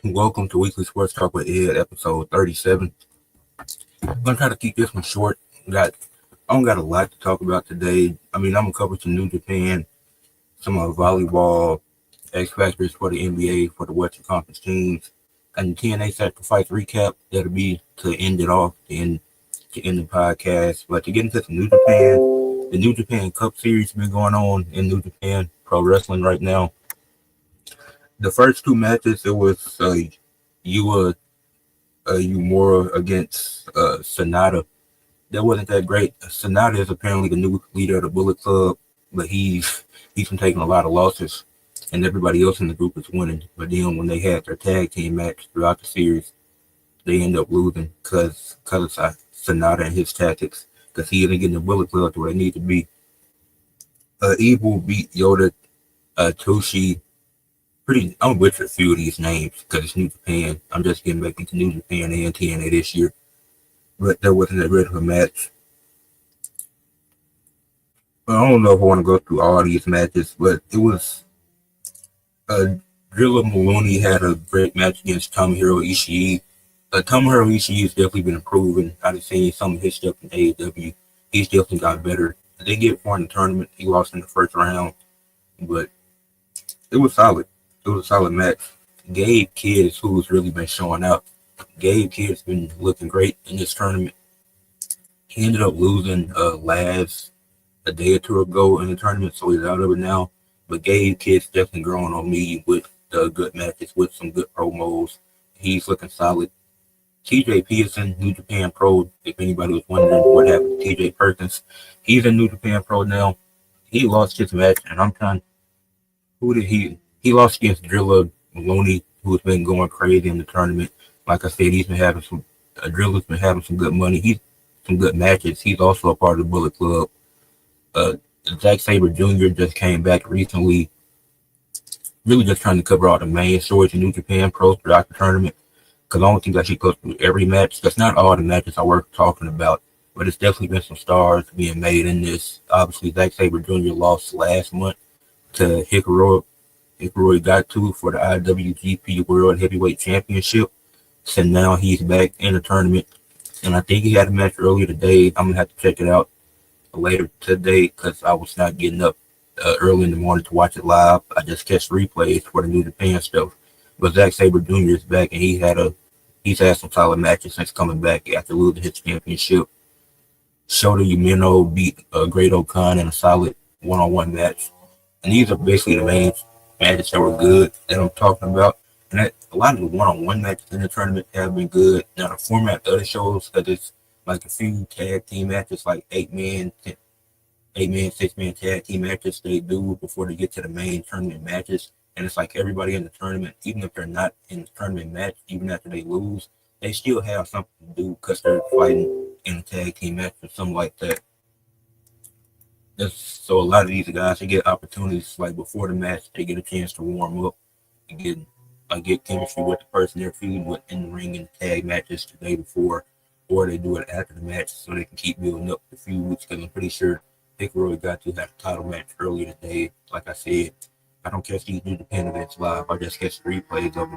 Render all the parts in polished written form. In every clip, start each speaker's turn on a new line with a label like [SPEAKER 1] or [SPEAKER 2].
[SPEAKER 1] Welcome to Weekly Sports Talk with Ed, episode 37. I'm gonna try to keep this one short. I don't got a lot to talk about today. I'm gonna cover some New Japan, some volleyball, X factors for the NBA for the Western Conference teams, and the TNA Sacrifice recap. That'll be to end it off, to end the podcast. But to get into some New Japan, the New Japan Cup Series been going on in New Japan Pro Wrestling right now. The first two matches, it was Yua Umura against Sonata. That wasn't that great. Sonata is apparently the new leader of the Bullet Club, but he's been taking a lot of losses, and everybody else in the group is winning. But then when they had their tag team match throughout the series, they end up losing because of Sonata and his tactics, because he isn't getting the Bullet Club to where they need to be. Evil beat Yoda Toshi. I'm butchering a few of these names because it's New Japan. I'm just getting back into New Japan and TNA this year, but that wasn't that great of a match. I don't know if I want to go through all these matches, but it was Drilla Maloney had a great match against Tomohiro Ishii. Tomohiro Ishii has definitely been improving. I've seen some of his stuff in AEW. He's definitely got better. They didn't get far in the tournament. He lost in the first round, but it was solid. It was a solid match. Gabe Kidd is who's really been showing up. Gabe Kidd's been looking great in this tournament. He ended up losing Laz a day or two ago in the tournament, so he's out of it now. But Gabe Kidd's definitely growing on me with good matches, with some good promos. He's looking solid. TJ Pearson, New Japan Pro, if anybody was wondering what happened to TJ Perkins, he's in New Japan Pro now. He lost his match, and I'm trying. Who did he? He lost against Drilla Maloney, who's been going crazy in the tournament. Like I said, he's been having some. Drilla's been having some good money. He's some good matches. He's also a part of the Bullet Club. Zack Sabre Jr. just came back recently, really just trying to cover all the main stories in New Japan Pro throughout the tournament. Because I don't think that she goes through every match. That's not all the matches I work talking about, but it's definitely been some stars being made in this. Obviously, Zack Sabre Jr. lost last month to Hikaru Gatu for the IWGP World Heavyweight Championship. So now he's back in the tournament, and I think he had a match earlier today. I'm gonna have to check it out later today because I was not getting up early in the morning to watch it live. I just catch replays for the New Japan stuff. But Zack Sabre Jr. is back, and he's had some solid matches since coming back after losing his championship. Shota Umino beat Great Okan in a solid one-on-one match, and these are basically the main matches that were good that I'm talking about. And a lot of the one-on-one matches in the tournament have been good. Now the format of the shows, because it's like a few tag team matches, like 8-man, 6-man tag team matches they do before they get to the main tournament matches. And it's like everybody in the tournament, even if they're not in the tournament match, even after they lose, they still have something to do because they're fighting in a tag team match or something like that. So a lot of these guys, they get opportunities like before the match, they get a chance to warm up and get chemistry with the person they're feuding with in the ring and tag matches the day before, or they do it after the match so they can keep building up the feuds. Because I'm pretty sure Hikaru got to have a title match earlier today. Like I said, I don't catch these New Japan events live. I just catch the replays of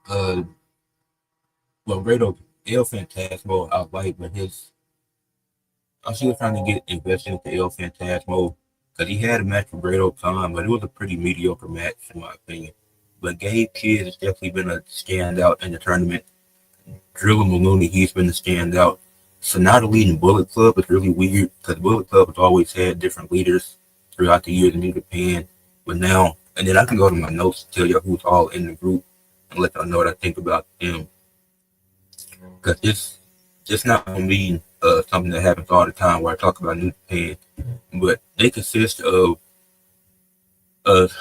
[SPEAKER 1] them. Great El Phantasmo I like, but I'm still trying to get invested into El Phantasmo because he had a match with Great Okan, but it was a pretty mediocre match in my opinion. But Gabe Kidd has definitely been a standout in the tournament. Drilla Maloney, he's been a standout. Sonata leading Bullet Club is really weird because Bullet Club has always had different leaders throughout the years in New Japan. But now, and then I can go to my notes to tell you who's all in the group and let y'all know what I think about them. Because it's not going to be something that happens all the time where I talk about New Japan. But they consist of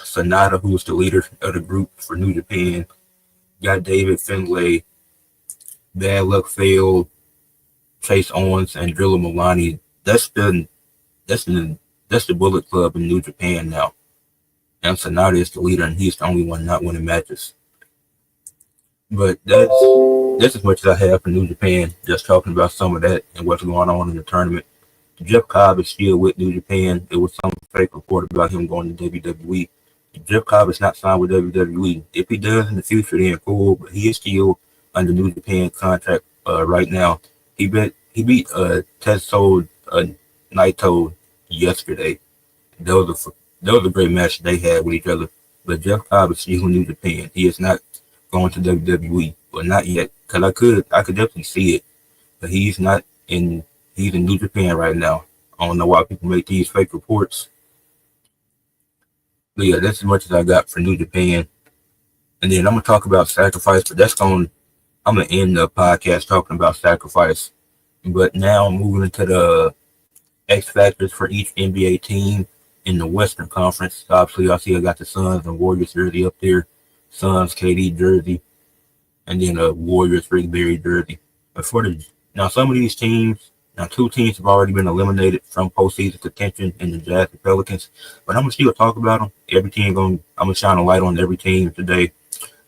[SPEAKER 1] Sonata, who's the leader of the group for New Japan. Got David Finlay, Bad Luck Fail, Chase Owens, and Drilla Maloney. That's the Bullet Club in New Japan now. And Sonata is the leader, and he's the only one not winning matches. But that's as much as I have for New Japan, just talking about some of that and what's going on in the tournament. Jeff Cobb is still with New Japan. There was some fake report about him going to WWE. Jeff Cobb is not signed with WWE. If he does in the future, then cool. But he is still under New Japan contract right now. He beat Tetsuo Naito yesterday. That was a great match they had with each other. But Jeff Cobb is still in New Japan. He is not going to WWE, but not yet. Cause I could definitely see it. But he's not in. He's in New Japan right now. I don't know why people make these fake reports. But yeah, that's as much as I got for New Japan. And then I'm gonna talk about Sacrifice, but I'm gonna end the podcast talking about Sacrifice. But now I'm moving into the X factors for each NBA team in the Western Conference. Obviously, I see I got the Suns and Warriors jersey up there. Suns KD jersey, and then a Warriors Rick Barry jersey. But now some of these teams, now two teams have already been eliminated from postseason contention in the Jazz and Pelicans. But I'm gonna still talk about them. I'm gonna shine a light on every team today.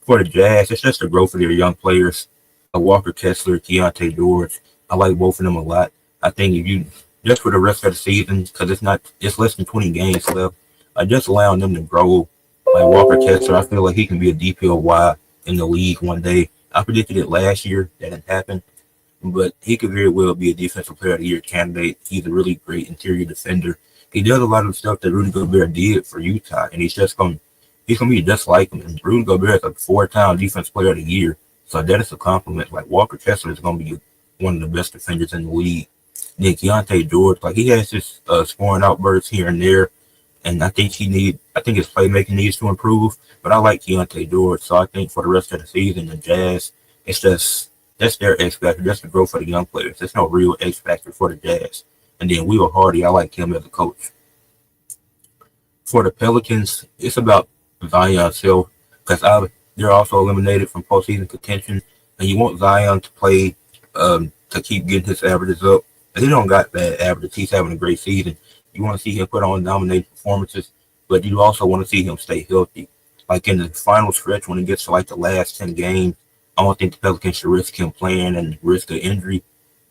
[SPEAKER 1] For the Jazz, it's just the growth of their young players. Walker Kessler, Keontae George. I like both of them a lot. I think if you just for the rest of the season, because it's less than 20 games left, just allowing them to grow. Like Walker Kessler, I feel like he can be a DPOY in the league one day. I predicted it last year. That didn't happen. But he could very well be a defensive player of the year candidate. He's a really great interior defender. He does a lot of the stuff that Rudy Gobert did for Utah, and he's gonna be just like him. And Rudy Gobert is a 4-time defensive player of the year, so that is a compliment. Like Walker Kessler is gonna be one of the best defenders in the league. Then Keontae George, like he has his scoring outbursts here and there, and I think his playmaking needs to improve. But I like Keontae George, so I think for the rest of the season, the Jazz, that's their X factor. That's the growth for the young players. There's no real X factor for the Jazz. And then Will Hardy, I like him as a coach. For the Pelicans, it's about Zion self because they're also eliminated from postseason contention, and you want Zion to play to keep getting his averages up. And he don't got bad averages. He's having a great season. You want to see him put on dominating performances, but you also want to see him stay healthy. Like in the final stretch, when it gets to like the last 10 games, I don't think the Pelicans should risk him playing and risk an injury.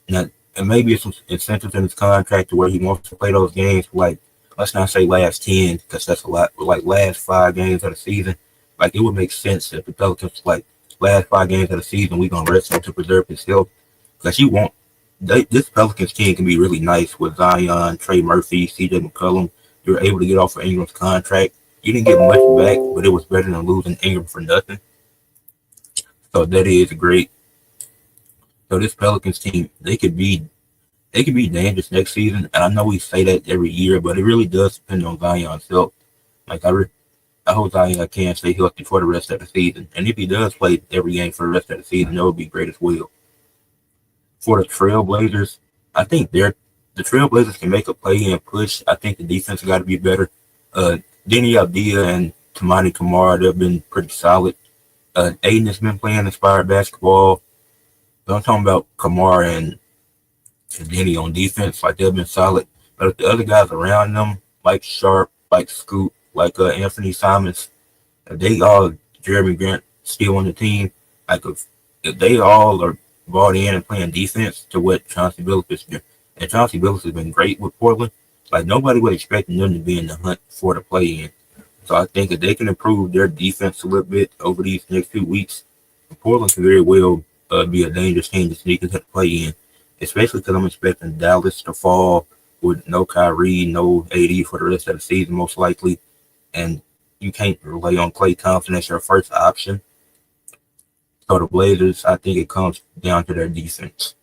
[SPEAKER 1] And maybe it's some incentives in his contract to where he wants to play those games. Like, let's not say last 10, because that's a lot, but like last 5 games of the season. Like, it would make sense if the Pelicans, like, last 5 games of the season, we're going to rest him to preserve his health. Because this Pelicans team can be really nice with Zion, Trey Murphy, CJ McCollum. You're able to get off of Ingram's contract. You didn't get much back, but it was better than losing Ingram for nothing. So that is great. So this Pelicans team, they could be dangerous next season. And I know we say that every year, but it really does depend on Zion's health. Like I hope Zion can stay healthy for the rest of the season. And if he does play every game for the rest of the season, that would be great as well. For the Trailblazers, I think the Trailblazers can make a play-in push. I think the defense got to be better. Denny Avdija and Tamani Kamara, they've been pretty solid. Aiden has been playing inspired basketball. But I'm talking about Kamara and Denny on defense. Like, they've been solid. But the other guys around them, like Sharp, like Scoot, like Anthony Simons, Jeremy Grant still on the team. Like, if they all are brought in and playing defense to what Chauncey Billups is doing. And Chauncey Billups has been great with Portland. Like, nobody would expect them to be in the hunt for the play-in. So I think if they can improve their defense a little bit over these next few weeks, Portland can very well be a dangerous team to sneak into the play-in, especially because I'm expecting Dallas to fall with no Kyrie, no AD for the rest of the season, most likely. And you can't rely on Klay Thompson as your first option. So the Blazers, I think it comes down to their defense.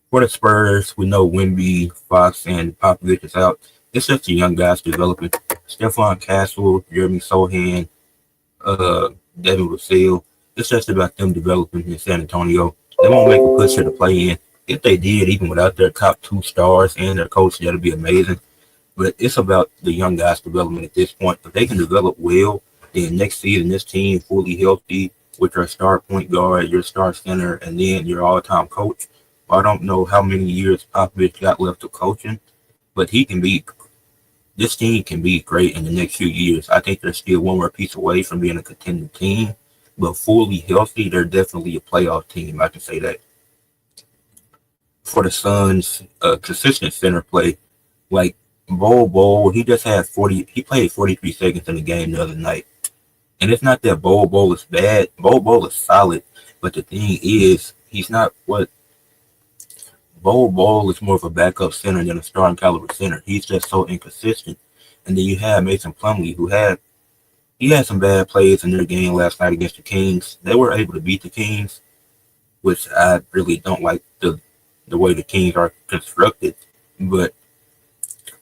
[SPEAKER 1] For the Spurs, we know Wemby, Fox, and Popovich is out. It's just the young guys developing. Stephon Castle, Jeremy Sohan, Devin Vassell. It's just about them developing in San Antonio. They won't make a push to the play-in. If they did, even without their top 2 stars and their coach, that'd be amazing. But it's about the young guys' development at this point. If they can develop well, then next season, this team fully healthy with your star point guard, your star center, and then your all-time coach. I don't know how many years Popovich got left of coaching, but this team can be great in the next few years. I think they're still one more piece away from being a contending team, but fully healthy, they're definitely a playoff team. I can say that. For the Suns, consistent center play, like Bol, he just had 40. He played 43 seconds in the game the other night. And it's not that Bol is bad. Bol is solid, but the thing is, he's not what Bol is more of a backup center than a starting caliber center. He's just so inconsistent. And then you have Mason Plumlee, he had some bad plays in their game last night against the Kings. They were able to beat the Kings, which I really don't like the way the Kings are constructed. But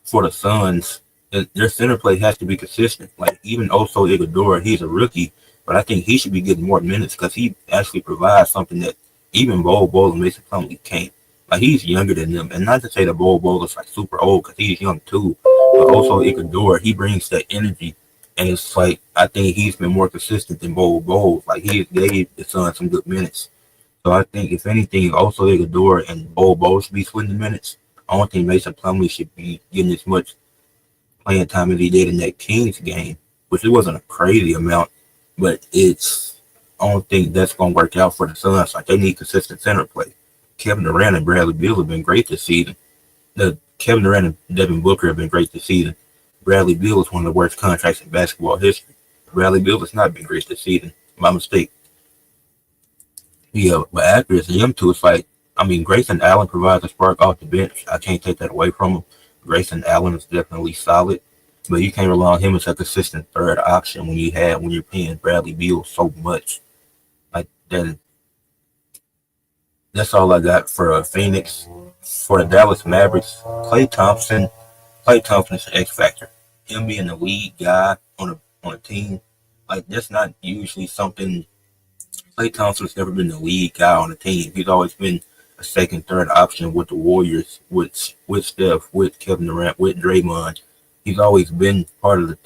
[SPEAKER 1] for the Suns, their center play has to be consistent. Like even Oso Ighodaro, he's a rookie, but I think he should be getting more minutes because he actually provides something that even Bol and Mason Plumlee can't. Like he's younger than them, and not to say that Bol is like super old because he's young too, but also Ighodaro, he brings that energy, and it's like I think he's been more consistent than Bol. Like he gave the Suns some good minutes. So I think if anything, also Ighodaro and Bol should be splitting the minutes. I don't think Mason Plumlee should be getting as much playing time as he did in that Kings game, which it wasn't a crazy amount, but I don't think that's going to work out for the Suns. Like they need consistent center play. Kevin Durant and Bradley Beal have been great this season. Kevin Durant and Devin Booker have been great this season. Bradley Beal is one of the worst contracts in basketball history. Bradley Beal has not been great this season. My mistake. Yeah, but after them two, it's like, I mean, Grayson Allen provides a spark off the bench. I can't take that away from him. Grayson Allen is definitely solid, but you can't rely on him as a consistent third option when you're paying Bradley Beal so much. Like that's all I got for Phoenix. For the Dallas Mavericks, Klay Thompson. Klay Thompson is an X factor. Him being the lead guy on a team, like that's not usually something. Klay Thompson's never been the lead guy on the team. He's always been a second, third option with the Warriors, with Steph, with Kevin Durant, with Draymond. He's always been part of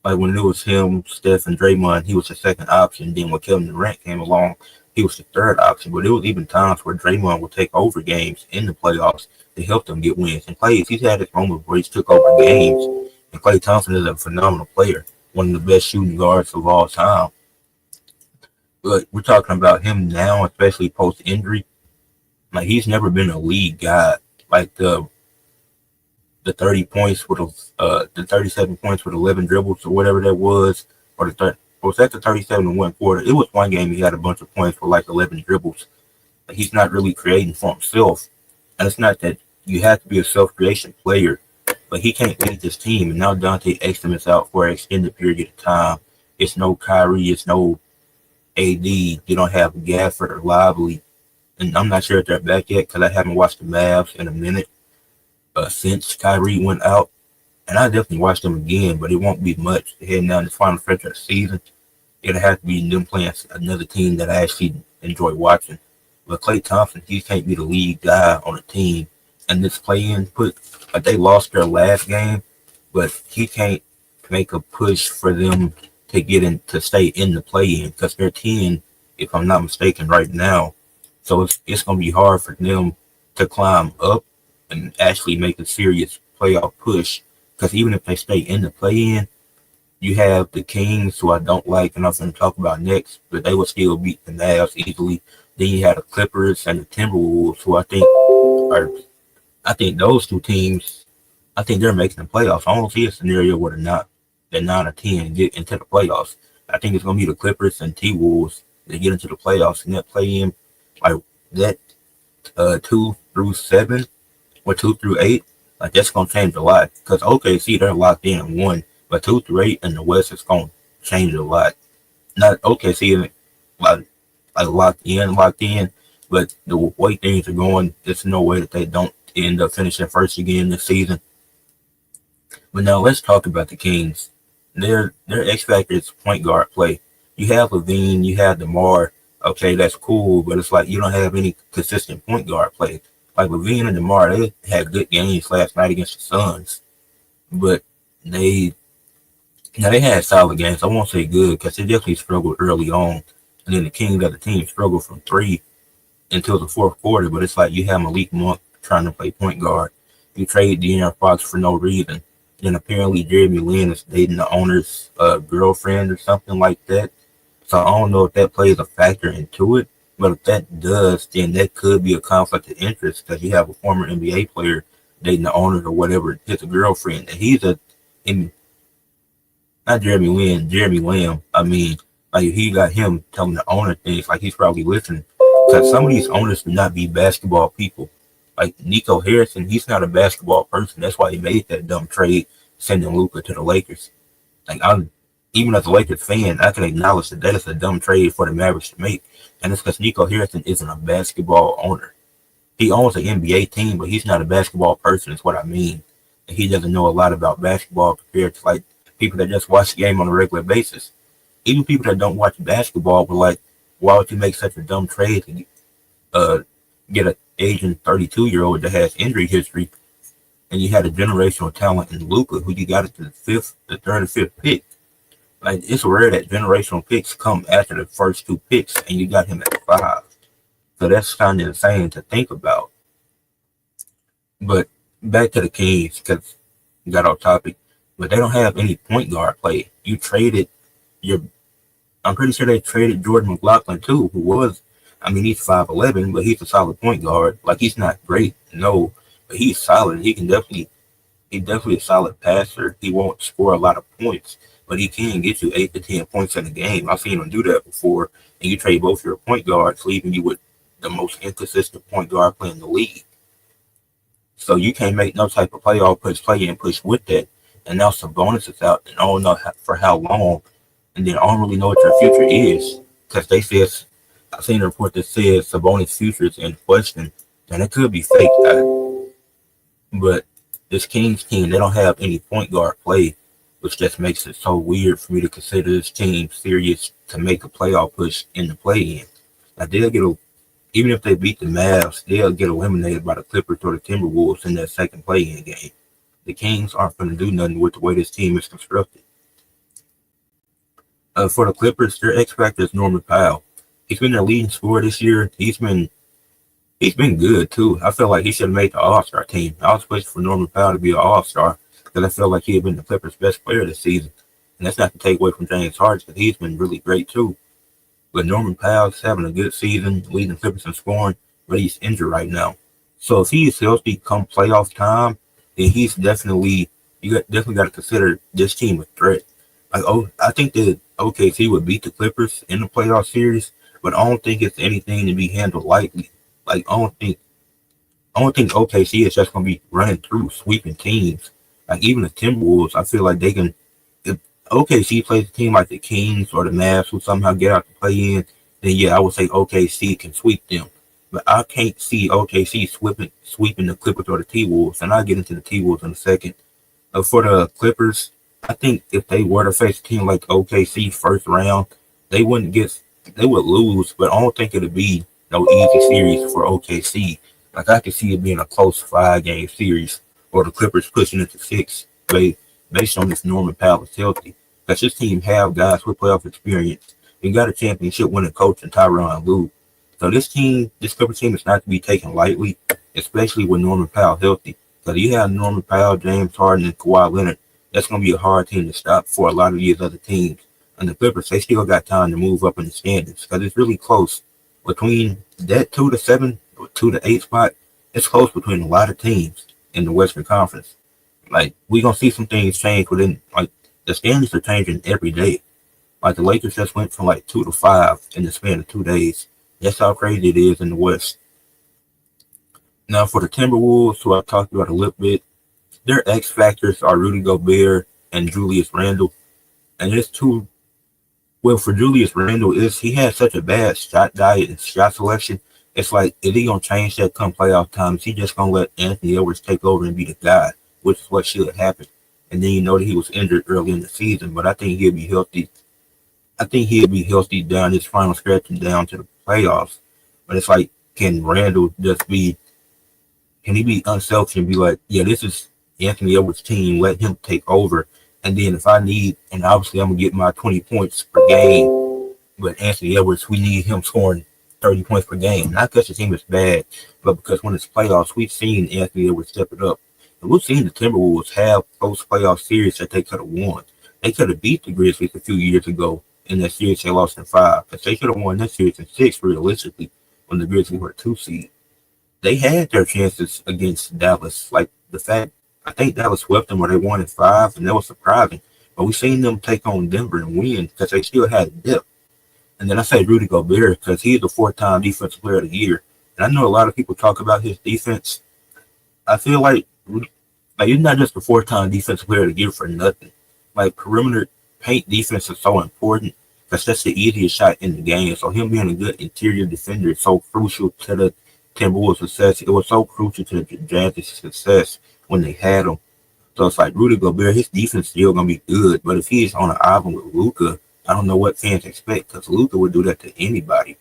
[SPEAKER 1] like when it was him, Steph, and Draymond, he was the second option. Then when Kevin Durant came along, he was the third option. But there was even times where Draymond would take over games in the playoffs to help them get wins. And he's had his moments where he's took over games. And Klay Thompson is a phenomenal player, one of the best shooting guards of all time. But we're talking about him now, especially post injury. Like he's never been a lead guy. Like the 30 points with the 37 points with 11 dribbles or whatever that was, or was that the 37 in one quarter? It was one game he had a bunch of points for like 11 dribbles. Like he's not really creating for himself, and it's not that you have to be a self-creation player, but he can't lead this team. And now Dante Exum is out for an extended period of time. It's no Kyrie, it's no AD. You don't have Gafford or Lively, and I'm not sure if they're back yet because I haven't watched the Mavs in a minute since Kyrie went out, and I definitely watched them again, but it won't be much heading down the final stretch of the season. It'll have to be them playing another team that I actually enjoy watching. But Klay Thompson, he can't be the lead guy on the team, and this play-in they lost their last game, but he can't make a push for them to get in to stay in the play-in because they're 10, if I'm not mistaken, right now. So it's going to be hard for them to climb up and actually make a serious playoff push. Because even if they stay in the play-in, you have the Kings, who I don't like, and I'm going to talk about next, but they will still beat the Mavs easily. Then you have the Clippers and the Timberwolves, who I think those two teams, I think they're making the playoffs. I don't see a scenario where they're 9 or 10 get into the playoffs. I think it's going to be the Clippers and T-Wolves that get into the playoffs, and that play-in, like that 2 through 7 or 2 through 8, like that's gonna change a lot. Because OKC, they're locked in 1, but 2 through 8 in the West is gonna change a lot. Not OKC like locked in, but the way things are going, there's no way that they don't end up finishing first again this season. But now let's talk about the Kings. Their X factor is point guard play. You have Levine, you have DeMar. Okay, that's cool, but it's like you don't have any consistent point guard play. Like Levine and DeMar, they had good games last night against the Suns, but they had solid games. I won't say good because they definitely struggled early on, and then the Kings of the team struggled from 3 until the fourth quarter. But it's like you have Malik Monk trying to play point guard. You trade De'Aaron Fox for no reason. Then apparently Jeremy Lin is dating the owner's girlfriend or something like that. So I don't know if that plays a factor into it. But if that does, then that could be a conflict of interest because you have a former NBA player dating the owner or whatever, his girlfriend. And he's not Jeremy Lin, Jeremy Lamb. I mean, like he got him telling the owner things, like he's probably listening. Because some of these owners do not be basketball people. Like Nico Harrison, he's not a basketball person. That's why he made that dumb trade sending Luka to the Lakers. Like I'm, even as a Lakers fan, I can acknowledge that that is a dumb trade for the Mavericks to make, and it's because Nico Harrison isn't a basketball owner. He owns an NBA team, but he's not a basketball person. Is what I mean. And he doesn't know a lot about basketball compared to like people that just watch the game on a regular basis. Even people that don't watch basketball were like, "Why would you make such a dumb trade to uh, get an Asian 32-year-old that has injury history, and you had a generational talent in Luka, who you got at the third and fifth pick? Like it's rare that generational picks come after the first two picks, and you got him at 5. So that's kind of insane to think about. But back to the Kings, because we got off topic. But they don't have any point guard play. You traded your. I'm pretty sure they traded Jordan McLaughlin too, who was. I mean, he's 5'11", but he's a solid point guard. Like he's not great, no, but he's solid. He's definitely a solid passer. He won't score a lot of points, but he can get you 8 to 10 points in a game. I've seen him do that before. And you trade both your point guards, leaving you with the most inconsistent point guard play in the league. So you can't make no type of playoff play and push with that. And now some bonuses out, and I don't know for how long. And then I don't really know what your future is, because they said I've seen a report that says Sabonis' future is in question, and it could be fake. But this Kings team, they don't have any point guard play, which just makes it so weird for me to consider this team serious to make a playoff push in the play-in. Like even if they beat the Mavs, they'll get eliminated by the Clippers or the Timberwolves in that second play-in game. The Kings aren't going to do nothing with the way this team is constructed. For the Clippers, their X factor is Norman Powell. He's been their leading scorer this year. He's been good too. I feel like he should have made the All-Star team. I was waiting for Norman Powell to be an All-Star because I felt like he had been the Clippers' best player this season. And that's not to take away from James Harden, because he's been really great too. But Norman Powell's having a good season, leading the Clippers in scoring, but he's injured right now. So if he is healthy come playoff time, then you definitely got to consider this team a threat. I think that OKC would beat the Clippers in the playoff series, but I don't think it's anything to be handled lightly. Like I don't think OKC is just going to be running through sweeping teams. Like even the Timberwolves, I feel like they can. If OKC plays a team like the Kings or the Mavs who somehow get out to play in, then yeah, I would say OKC can sweep them. But I can't see OKC sweeping the Clippers or the T-Wolves, and I'll get into the T-Wolves in a second. For the Clippers, I think if they were to face a team like OKC first round, they would lose, but I don't think it'd be no easy series for OKC. Like I could see it being a close 5-game series, or the Clippers pushing it to 6, based on this Norman Powell is healthy. Because this team have guys with playoff experience. You got a championship winning coach in Tyronn Lue. So this Clippers team is not to be taken lightly, especially with Norman Powell healthy. Because you have Norman Powell, James Harden, and Kawhi Leonard. That's going to be a hard team to stop for a lot of these other teams. And the Clippers, they still got time to move up in the standings, because it's really close. Between that 2 to 7 or 2 to 8 spot, it's close between a lot of teams in the Western Conference. Like, we're going to see some things change like, the standings are changing every day. Like, the Lakers just went from, 2 to 5 in the span of 2 days. That's how crazy it is in the West. Now, for the Timberwolves, who I talked about a little bit, their X factors are Rudy Gobert and Julius Randle. And for Julius Randle, he had such a bad shot diet and shot selection. It's like, is he going to change that come playoff time? Is he just going to let Anthony Edwards take over and be the guy, which is what should happen? And then you know that he was injured early in the season, but I think he'll be healthy. I think he'll be healthy down this final stretch and down to the playoffs. But it's like, can he be unselfish and be like, yeah, this is Anthony Edwards' team, let him take over. And then if I need, and obviously I'm going to get my 20 points per game, but Anthony Edwards, we need him scoring 30 points per game. Not because the team is bad, but because when it's playoffs, we've seen Anthony Edwards step it up. And we've seen the Timberwolves have close playoff series that they could have won. They could have beat the Grizzlies a few years ago in that series they lost in 5. Because they could have won that series in 6 realistically when the Grizzlies were a 2 seed. They had their chances against Dallas. Like the fact, I think Dallas swept them or they won in 5, and that was surprising. but we seen them take on Denver and win because they still had depth. And then I say Rudy Gobert because he's the 4-time Defensive Player of the Year. And I know a lot of people talk about his defense. I feel like he's not just the 4-time Defensive Player of the Year for nothing. Like perimeter paint defense is so important because that's the easiest shot in the game. So him being a good interior defender is so crucial to the Timberwolves' success. It was so crucial to the Jazz's success when they had him. So it's like Rudy Gobert, his defense still gonna be good, but if he's on an island with Luka, I don't know what fans expect because Luka would do that to anybody.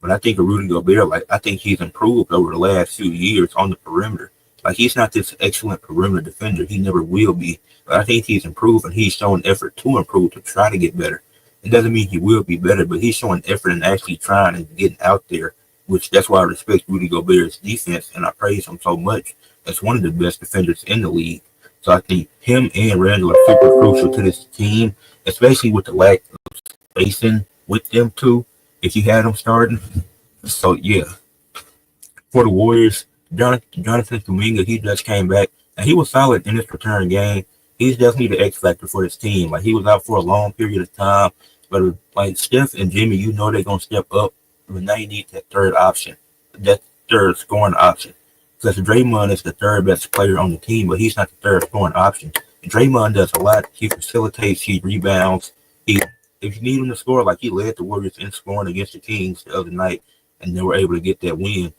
[SPEAKER 1] But I think of Rudy Gobert, like I think he's improved over the last few years on the perimeter. Like he's not this excellent perimeter defender, he never will be. But I think he's improved and he's showing effort to improve to try to get better. It doesn't mean he will be better, but he's showing effort and actually trying and getting out there. Which that's why I respect Rudy Gobert's defense and I praise him so much as one of the best defenders in the league. So I think him and Randall are super crucial to this team, especially with the lack of spacing with them two, if you had them starting. So yeah, for the Warriors, Jonathan Kuminga, he just came back and he was solid in his return game. He's definitely the X factor for this team. Like he was out for a long period of time, but like Steph and Jimmy, you know they're gonna step up, but now you need that third option, that third scoring option. Because Draymond is the third best player on the team, but he's not the third scoring option. Draymond does a lot. He facilitates, he rebounds. If you need him to score, like he led the Warriors in scoring against the Kings the other night, and they were able to get that win.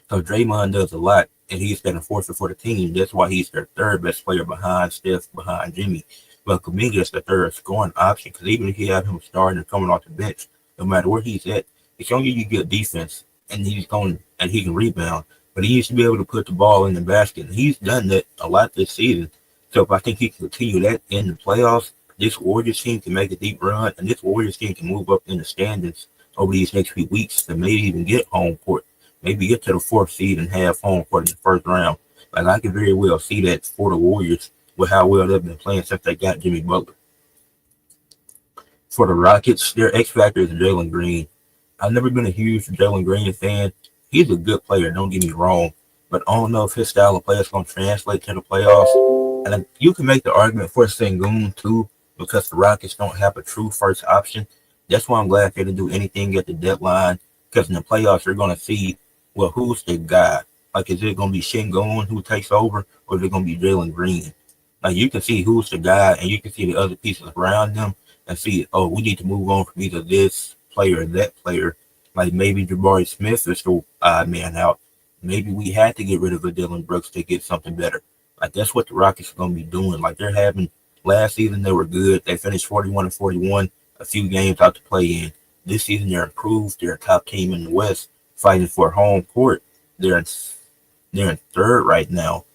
[SPEAKER 1] So Draymond does a lot, and he's that enforcer for the team. That's why he's their third best player behind Steph, behind Jimmy. But Kuminga is the third scoring option because even if you have him starting and coming off the bench, no matter where he's at, it's only you get defense, and he can rebound. But he used to be able to put the ball in the basket. And he's done that a lot this season. So if I think he can continue that in the playoffs, this Warriors team can make a deep run, and this Warriors team can move up in the standings over these next few weeks to maybe even get home court. Maybe get to the 4th seed and have home court in the first round. Like I can very well see that for the Warriors with how well they've been playing since they got Jimmy Butler. For the Rockets, their X factor is Jalen Green. I've never been a huge Jalen Green fan. He's a good player, don't get me wrong, but I don't know if his style of play is going to translate to the playoffs. And you can make the argument for Sengun too, because the Rockets don't have a true first option. That's why I'm glad they didn't do anything at the deadline, because in the playoffs, you're going to see, well, who's the guy? Like, is it going to be Sengun who takes over, or is it going to be Jalen Green? Like, you can see who's the guy, and you can see the other pieces around them, and see, oh, we need to move on from either this player or that player. Like maybe Jabari Smith is the odd man out. Maybe we had to get rid of a Dylan Brooks to get something better. Like that's what the Rockets are going to be doing. Like they're having last season they were good. They finished 41-41, a few games out to play in. This season they're improved. They're a top team in the West, fighting for home court. They're in third right now.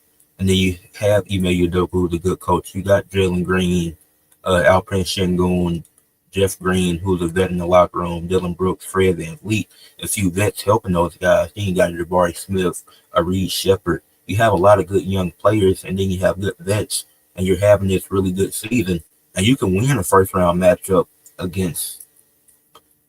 [SPEAKER 1] And then you have Ime Udoka, who's a good coach. You got Jalen Green, Alperen Sengun, Jeff Green, who's a vet in the locker room, Dylan Brooks, Fred VanVleet, a few vets helping those guys. Then you got Jabari Smith, Reed Shepard. You have a lot of good young players, and then you have good vets, and you're having this really good season, and you can win a first-round matchup against,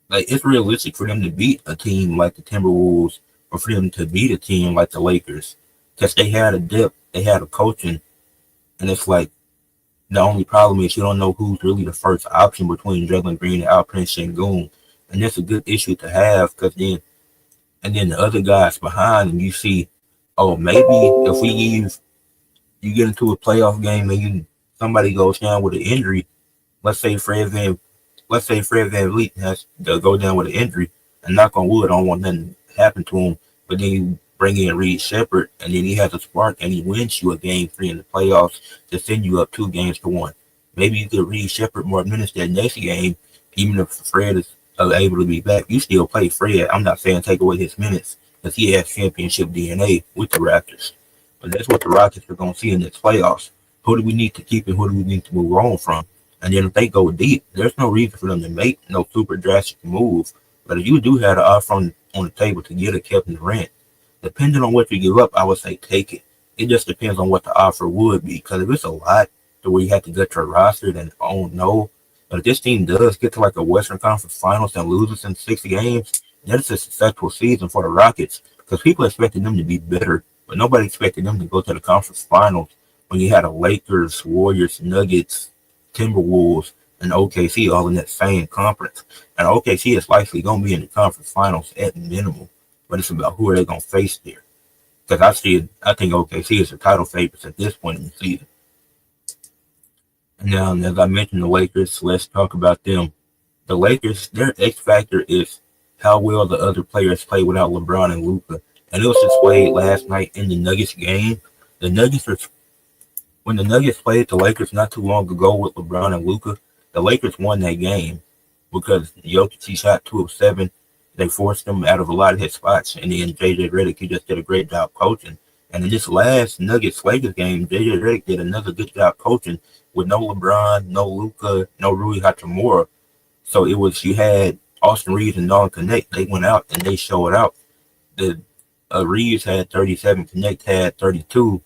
[SPEAKER 1] like, it's realistic for them to beat a team like the Timberwolves or for them to beat a team like the Lakers because they had a depth, they had a coaching, and it's like, the only problem is you don't know who's really the first option between Jalen Green and Alperen Sengun. And that's a good issue to have because then the other guys behind them, you see, oh, maybe if you get into a playoff game and somebody goes down with an injury, let's say Fred VanVleet has to go down with an injury, and knock on wood, I don't want nothing to happen to him, but then you bring in Reed Shepard, and then he has a spark, and he wins you a game 3 in the playoffs to send you up 2-1. Maybe you give Reed Shepard more minutes that next game, even if Fred is able to be back. You still play Fred. I'm not saying take away his minutes, because he has championship DNA with the Raptors. But that's what the Rockets are going to see in this playoffs. Who do we need to keep and who do we need to move on from? And then if they go deep, there's no reason for them to make no super drastic move. But if you do have an offer on the table to get a Kevin Durant, depending on what you give up, I would say take it. It just depends on what the offer would be. Because if it's a lot to where you have to get your roster, then I don't know. But if this team does get to like a Western Conference Finals and loses in 6 games, that's a successful season for the Rockets. Because people expected them to be better, but nobody expected them to go to the conference finals when you had the Lakers, Warriors, Nuggets, Timberwolves, and OKC all in that same conference. And OKC is likely going to be in the conference finals at minimum, but it's about who are they going to face there. Because I think OKC is the title favorites at this point in the season. And now, as I mentioned, the Lakers, let's talk about them. The Lakers, their X factor is how well the other players play without LeBron and Luka. And it was displayed last night in the Nuggets game. The Nuggets are When the Nuggets played the Lakers not too long ago with LeBron and Luka, the Lakers won that game because Jokic, he shot 2 of 7. They forced him out of a lot of his spots. And then JJ Redick, he just did a great job coaching. And in this last Nuggets Lakers game, JJ Redick did another good job coaching with no LeBron, no Luka, no Rui Hachimura. So you had Austin Reeves and Nolan Connect. They went out and they showed out. The Reeves had 37, Connect had 32.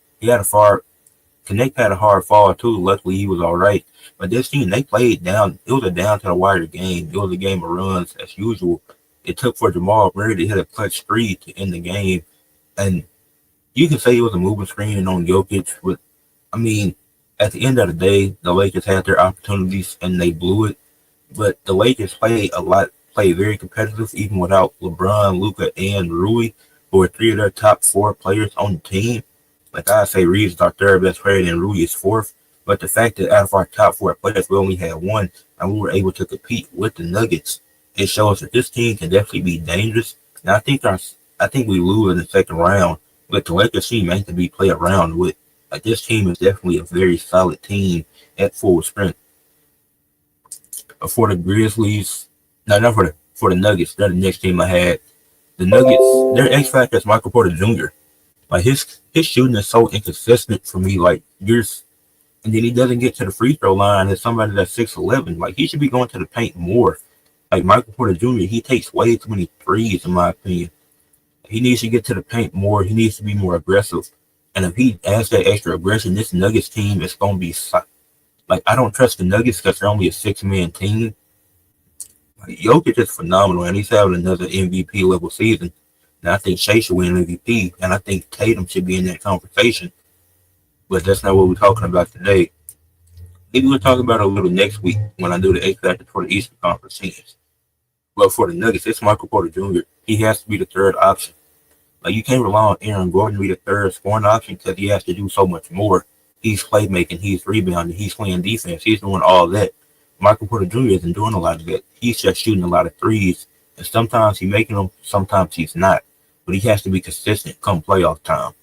[SPEAKER 1] Connect had a hard fall too. Luckily, he was all right. But this team, they played down. It was a down to the wire game. It was a game of runs as usual. It took for Jamal Murray to hit a clutch three to end the game. And you can say it was a moving screen on Jokic. But, I mean, at the end of the day, the Lakers had their opportunities and they blew it. But the Lakers played very competitive, even without LeBron, Luka, and Rui, who are 3 of their top 4 players on the team. Like I say, Reeves is our 3rd best player and Rui is 4th. But the fact that out of our top 4 players, we only had 1 and we were able to compete with the Nuggets, it shows that this team can definitely be dangerous. And I think we lose in the second round, but the Lakers team ain't to be played around with. Like this team is definitely a very solid team at full strength. For the Grizzlies, no, not for the Nuggets. They're the next team I had. The Nuggets, their X factor is Michael Porter Jr. Like his shooting is so inconsistent for me. Like and then he doesn't get to the free throw line as somebody that's 6'11". Like he should be going to the paint more. Like Michael Porter Jr., he takes way too many threes in my opinion. He needs to get to the paint more. He needs to be more aggressive. And if he adds that extra aggression, this Nuggets team is going to be like I don't trust the Nuggets because they're only a 6-man team. Like, Jokic is phenomenal, and he's having another MVP level season. And I think Shea should win MVP, and I think Tatum should be in that conversation. But that's not what we're talking about today. Maybe we'll talk about it a little next week when I do the X Factor for the Eastern Conference teams. But for the Nuggets, it's Michael Porter Jr. He has to be the 3rd option. Like you can't rely on Aaron Gordon to be the 3rd scoring option because he has to do so much more. He's playmaking, he's rebounding, he's playing defense, he's doing all that. Michael Porter Jr. isn't doing a lot of that. He's just shooting a lot of threes, and sometimes he's making them, sometimes he's not. But he has to be consistent come playoff time.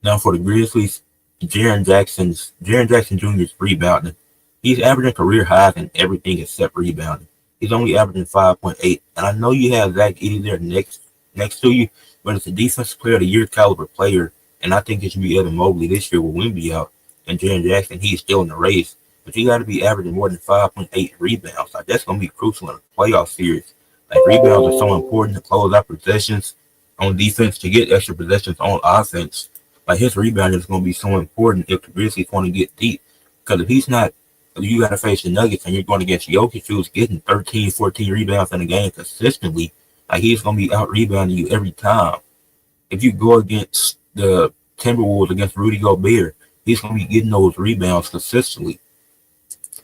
[SPEAKER 1] Now for the Grizzlies, Jaren Jackson Jr. is rebounding. He's averaging career highs in everything except rebounding. He's only averaging 5.8. And I know you have Zach Edey there next to you, but it's a defensive player of the year caliber player. And I think it should be Evan Mobley this year with Wemby out. And Jaren Jackson, he's still in the race. But you got to be averaging more than 5.8 rebounds. Like that's going to be crucial in a playoff series. Like rebounds are so important to close out possessions on defense, to get extra possessions on offense. Like his rebounding is going to be so important if the Grizzlies want to get deep. Because if you got to face the Nuggets and you're going against Jokic, who's getting 13, 14 rebounds in a game consistently, like he's going to be out rebounding you every time. If you go against the Timberwolves against Rudy Gobert, he's going to be getting those rebounds consistently.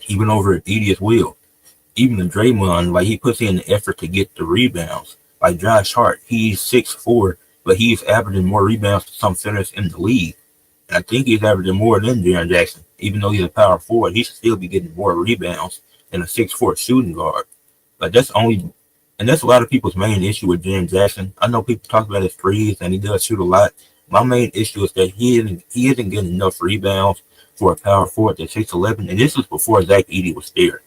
[SPEAKER 1] Even over at Edey as well. Even in Draymond, like he puts in the effort to get the rebounds. Like Josh Hart, he's 6'4", but he's averaging more rebounds than some centers in the league. And I think he's averaging more than Jaren Jackson. Even though he's a power forward, he should still be getting more rebounds than a 6'4" shooting guard. But that's a lot of people's main issue with Jaren Jackson. I know people talk about his threes and he does shoot a lot. My main issue is that he isn't getting enough rebounds for a power forward that's 6'11", and this was before Zach Edey was there.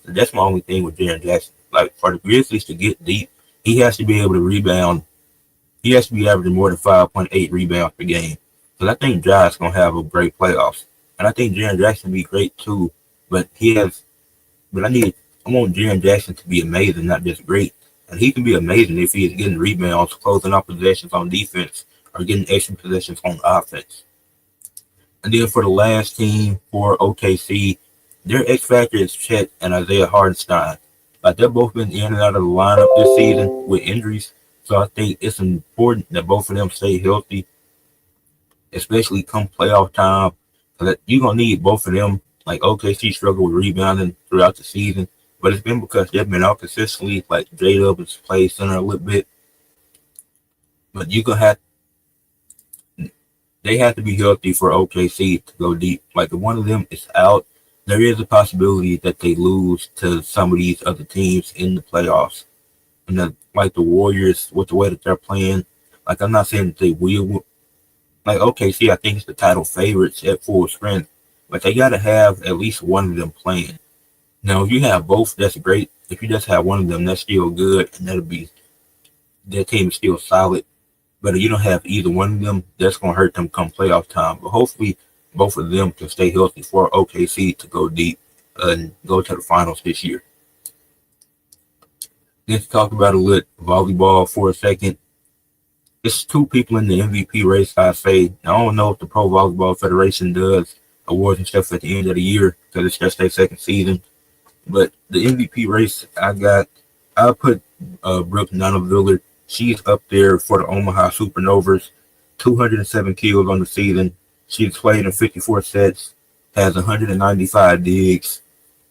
[SPEAKER 1] So that's my only thing with Jaren Jackson. Like for the Grizzlies to get deep, he has to be able to rebound. He has to be averaging more than 5.8 rebounds per game. Because I think Josh is gonna have a great playoffs, and I think Jaren Jackson will be great too. But I want Jaren Jackson to be amazing, not just great. And he can be amazing if he is getting rebounds, closing out possessions on defense, or getting extra possessions on offense. And then for the last team, for OKC, their X factor is Chet and Isaiah Hartenstein. Like they've both been in and out of the lineup this season with injuries, so I think it's important that both of them stay healthy, especially come playoff time. That you're gonna need both of them Like OKC struggled with rebounding throughout the season, but it's been because they've been out consistently. Like J-Dub has played center a little bit, but they have to be healthy for OKC to go deep. Like if one of them is out, there is a possibility that they lose to some of these other teams in the playoffs. And that, like the Warriors, with the way that they're playing, like I'm not saying that they will. Like OKC, I think it's the title favorites at full strength, but they got to have at least one of them playing. Now, if you have both, that's great. If you just have one of them, that's still good, and that team is still solid. But if you don't have either one of them, that's going to hurt them come playoff time. But hopefully, both of them can stay healthy for OKC to go deep and go to the finals this year. Let's talk about a little volleyball for a second. It's two people in the MVP race, I say. I don't know if the Pro Volleyball Federation does awards and stuff at the end of the year because it's just their second season. But the MVP race, I put Brooke Nunaviller. She's up there for the Omaha Supernovas, 207 kills on the season. She's played in 54 sets, has 195 digs,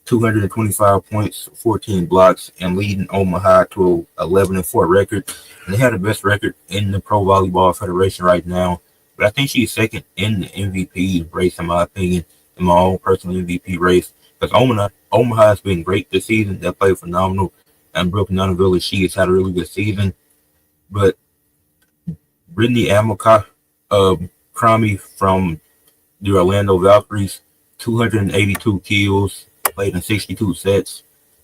[SPEAKER 1] 225 points, 14 blocks, and leading Omaha to a 11-4 record. And they had the best record in the Pro Volleyball Federation right now. But I think she's second in the MVP race, in my opinion, in my own personal MVP race. Because Omaha has been great this season. They played phenomenal. And Brooke Nunaville, she has had a really good season. But Brittany Cromie from the Orlando Valkyries, 282 kills, played in 62 sets,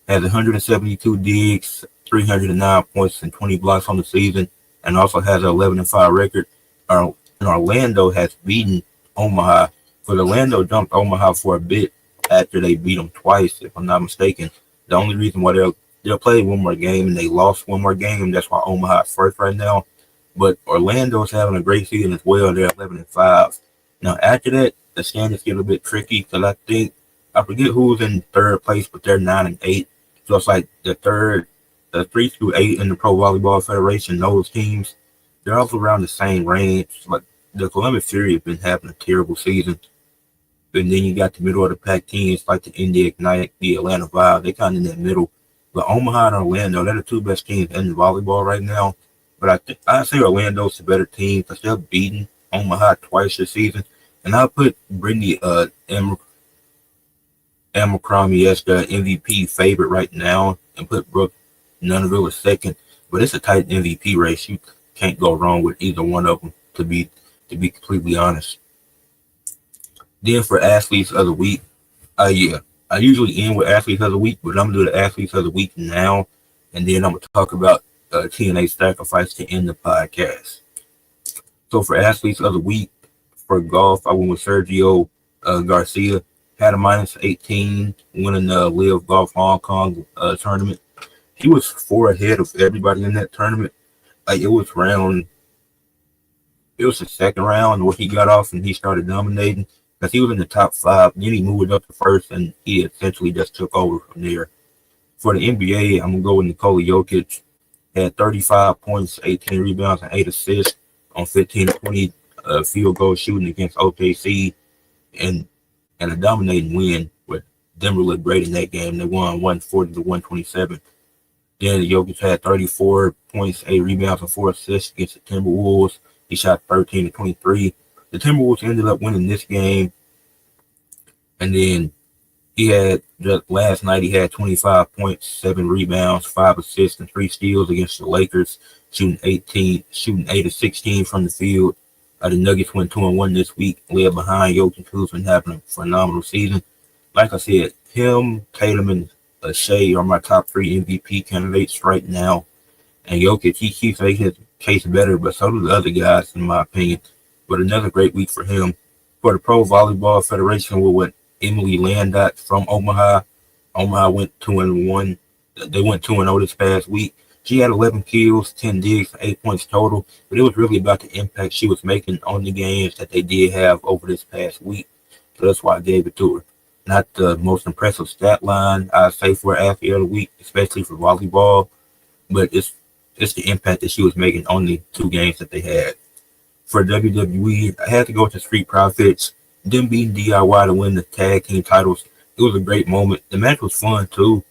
[SPEAKER 1] has 172 digs, 309 points, and 20 blocks on the season, and also has an 11-5 record. And Orlando has beaten Omaha. But Orlando jumped Omaha for a bit after they beat them twice, if I'm not mistaken. The only reason why they'll play one more game and they lost one more game, that's why Omaha is first right now. But Orlando's having a great season as well. They're 11-5. Now after that, the standings get a bit tricky because I forget who's in third place, but they're 9-8. So it's like the 3 through 8 in the Pro Volleyball Federation. Those teams, they're also around the same range. Like the Columbus Fury have been having a terrible season. And then you got the middle of the pack teams like the India Ignite, the Atlanta Vibe. They kind of in that middle. But Omaha and Orlando, they're the two best teams in volleyball right now. But I say Orlando's the better team because they're beating Omaha twice this season. And I'll put Brittany Abercrombie as the MVP favorite right now and put Brooke Nunaville as second. But it's a tight MVP race. You can't go wrong with either one of them, to be completely honest. Then for athletes of the week, I usually end with athletes of the week, but I'm gonna do the athletes of the week now, and then I'm gonna talk about TNA Sacrifice to end the podcast. So for athletes of the week, for golf, I went with Sergio Garcia. Had a -18 winning the Live Golf Hong Kong tournament. He was 4 ahead of everybody in that tournament. Like it was the second round where he got off and he started dominating because he was in the top 5. Then he moved up to first and he essentially just took over from there. For the NBA, I'm gonna go with Nikola Jokic. Had 35 points, 18 rebounds, and 8 assists on 15 to 20 field goal shooting against OKC, and a dominating win. But Denver looked great in that game. They won 140 to 127. Then Jokic had 34 points, 8 rebounds, and 4 assists against the Timberwolves. He shot 13 to 23. The Timberwolves ended up winning this game. And then last night he had 25 points, 7 rebounds, 5 assists, and 3 steals against the Lakers, shooting 8 of 16 from the field. The Nuggets went 2-1 this week, led behind Jokic, who's been having a phenomenal season. Like I said, him, Tatum, and Shea are my top 3 MVP candidates right now. And Jokic, he keeps making his case better, but so do the other guys, in my opinion. But another great week for him. For the Pro Volleyball Federation, we went Emily Landot from Omaha. Omaha went 2-1. They went 2-0 this past week. She had 11 kills, 10 digs, 8 points total. But it was really about the impact she was making on the games that they did have over this past week. So that's why I gave it to her. Not the most impressive stat line, I'd say, for athlete of the week, especially for volleyball. But it's the impact that she was making on the 2 games that they had. For WWE, I had to go to Street Profits. Them beating DIY to win the tag team titles. It was a great moment. The match was fun too.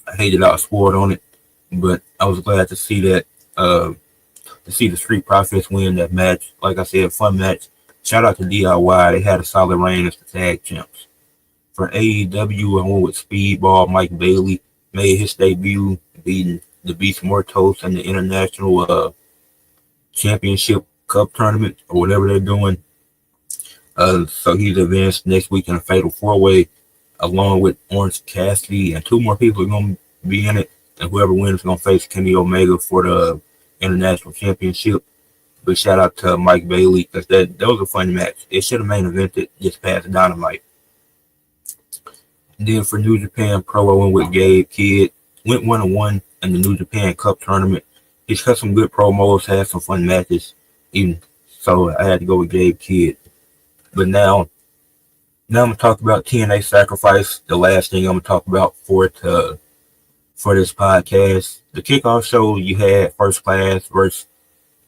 [SPEAKER 1] I hated I was spoiled on it, but I was glad to see that. To see the Street Profits win that match. Like I said, fun match. Shout out to DIY. They had a solid reign as the tag champs. For AEW, I went with Speedball. Mike Bailey made his debut, beating the Beast Mortos in the International Championship Cup tournament or whatever they're doing. So he's advanced next week in a Fatal 4-Way, along with Orange Cassidy, and two more people are going to be in it. And whoever wins is going to face Kenny Omega for the International Championship. But shout out to Mike Bailey, because that was a fun match. It should have main evented just past Dynamite. And then for New Japan Pro, I went with Gabe Kidd. Went 1-1 in the New Japan Cup tournament. He's cut some good promos, had some fun matches. Even so, I had to go with Gabe Kidd. But now I'm going to talk about TNA Sacrifice, the last thing I'm going to talk about for this podcast. The kickoff show, you had First Class versus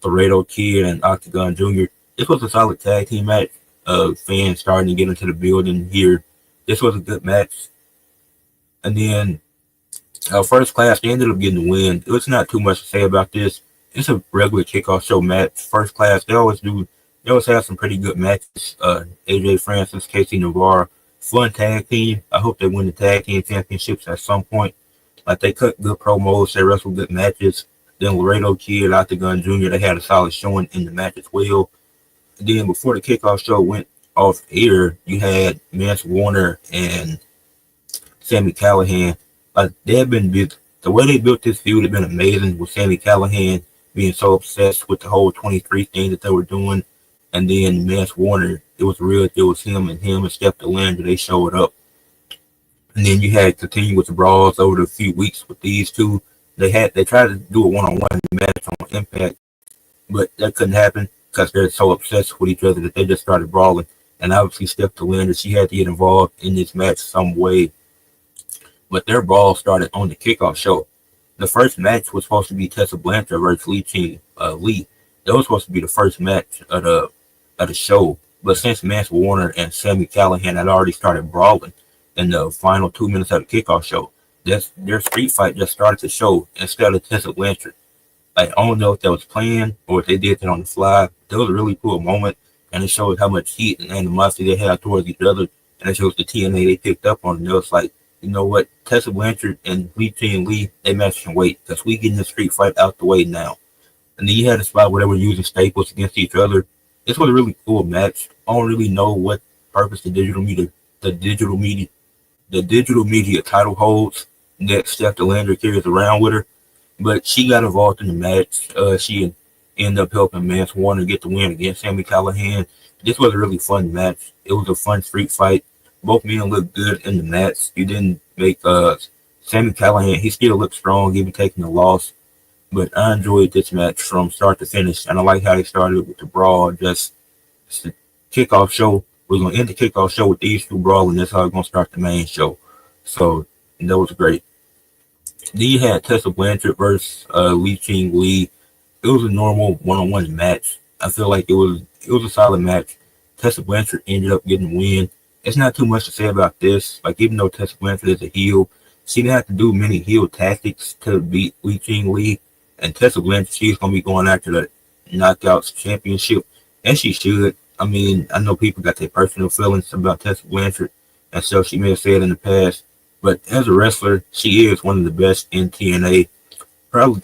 [SPEAKER 1] Laredo Kid and Octagon Jr. This was a solid tag team match. Fans starting to get into the building here. This was a good match. And then First Class, they ended up getting the win. It was not too much to say about this. It's a regular kickoff show match. First Class, they always have some pretty good matches. AJ Francis, Casey Navarro, fun tag team. I hope they win the tag team championships at some point. Like, they cut good promos, they wrestled good matches. Then Laredo Kid, Octagon Jr., they had a solid showing in the match as well. And then before the kickoff show went off air, you had Mance Warner and Sami Callihan. Like, they have been built. The way they built this feud had been amazing, with Sami Callihan being so obsessed with the whole 23 thing that they were doing. And then Mance Warner, it was real. It was him and Steph DeLandre. They showed up. And then you had continuous brawls over the few weeks with these two. They tried to do a one-on-one match on Impact, but that couldn't happen because they're so obsessed with each other that they just started brawling. And obviously Steph DeLandre, she had to get involved in this match some way. But their brawl started on the kickoff show. The first match was supposed to be Tessa Blanchard versus Lee. That was supposed to be the first match of the show. But since Mance Warner and Sami Callihan had already started brawling in the final 2 minutes of the kickoff show, their street fight just started to show instead of Tessa Blanchard. Like, I don't know if that was planned or if they did that on the fly. That was a really cool moment, and it showed how much heat and animosity they had towards each other, and it shows the TNA they picked up on. And it was like, you know what, Tessa Blanchard and Lee, they match can wait, because we getting the street fight out the way now. And then you had a spot where they were using staples against each other. This was a really cool match. I don't really know what purpose the digital media title holds that Steph DeLandre carries around with her, but she got involved in the match. She ended up helping Mance Warner get the win against Sami Callihan. This was a really fun match. It was a fun street fight. Both men looked good in the match. You didn't make Sami Callihan, he still looked strong even taking the loss. But I enjoyed this match from start to finish, and I like how they started with the brawl. Just the kickoff show. We're going to end the kickoff show with these two brawling. That's how we're going to start the main show. So that was great. Then you had Tessa Blanchard versus Lee. It was a normal one-on-one match. I feel like it was a solid match. Tessa Blanchard ended up getting the win. It's not too much to say about this. Like, even though Tessa Blanchard is a heel, she didn't have to do many heel tactics to beat Lee. And Tessa Blanchard, she's going to be going after the Knockouts Championship, and she should. I mean, I know people got their personal feelings about Tessa Blanchard, and so she may have said in the past, but as a wrestler, she is one of the best in TNA, probably.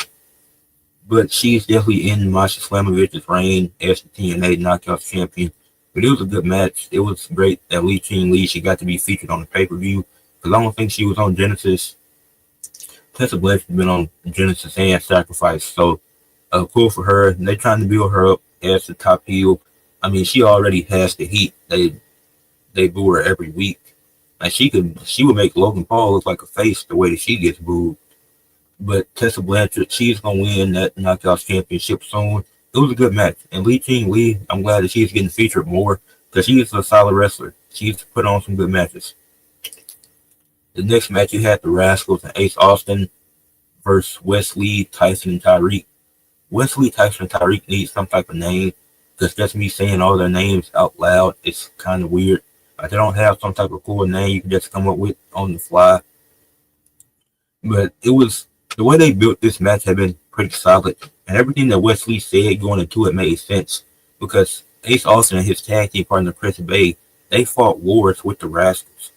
[SPEAKER 1] But she's definitely in Masha Slamovich's reign as the TNA Knockouts Champion. But it was a good match. It was great that Lee, she got to be featured on the pay-per-view, because I don't think she was on Genesis. Tessa Blanchard been on Genesis and Sacrifice, so cool for her. And they're trying to build her up as the top heel. I mean, she already has the heat. They boo her every week. Like, she would make Logan Paul look like a face the way that she gets booed. But Tessa Blanchard, she's gonna win that Knockouts Championship soon. It was a good match, and Lee, I'm glad that she's getting featured more, because she is a solid wrestler. She's put on some good matches. The next match, you had the Rascals and Ace Austin versus Wesley, Tyson, and Tyreek. Wesley, Tyson, and Tyreek need some type of name, because just me saying all their names out loud, it's kind of weird. Like they don't have some type of cool name you can just come up with on the fly. But it was the way they built this match had been pretty solid, and everything that Wesley said going into it made sense because Ace Austin and his tag team partner Chris Bay, they fought wars with the Rascals.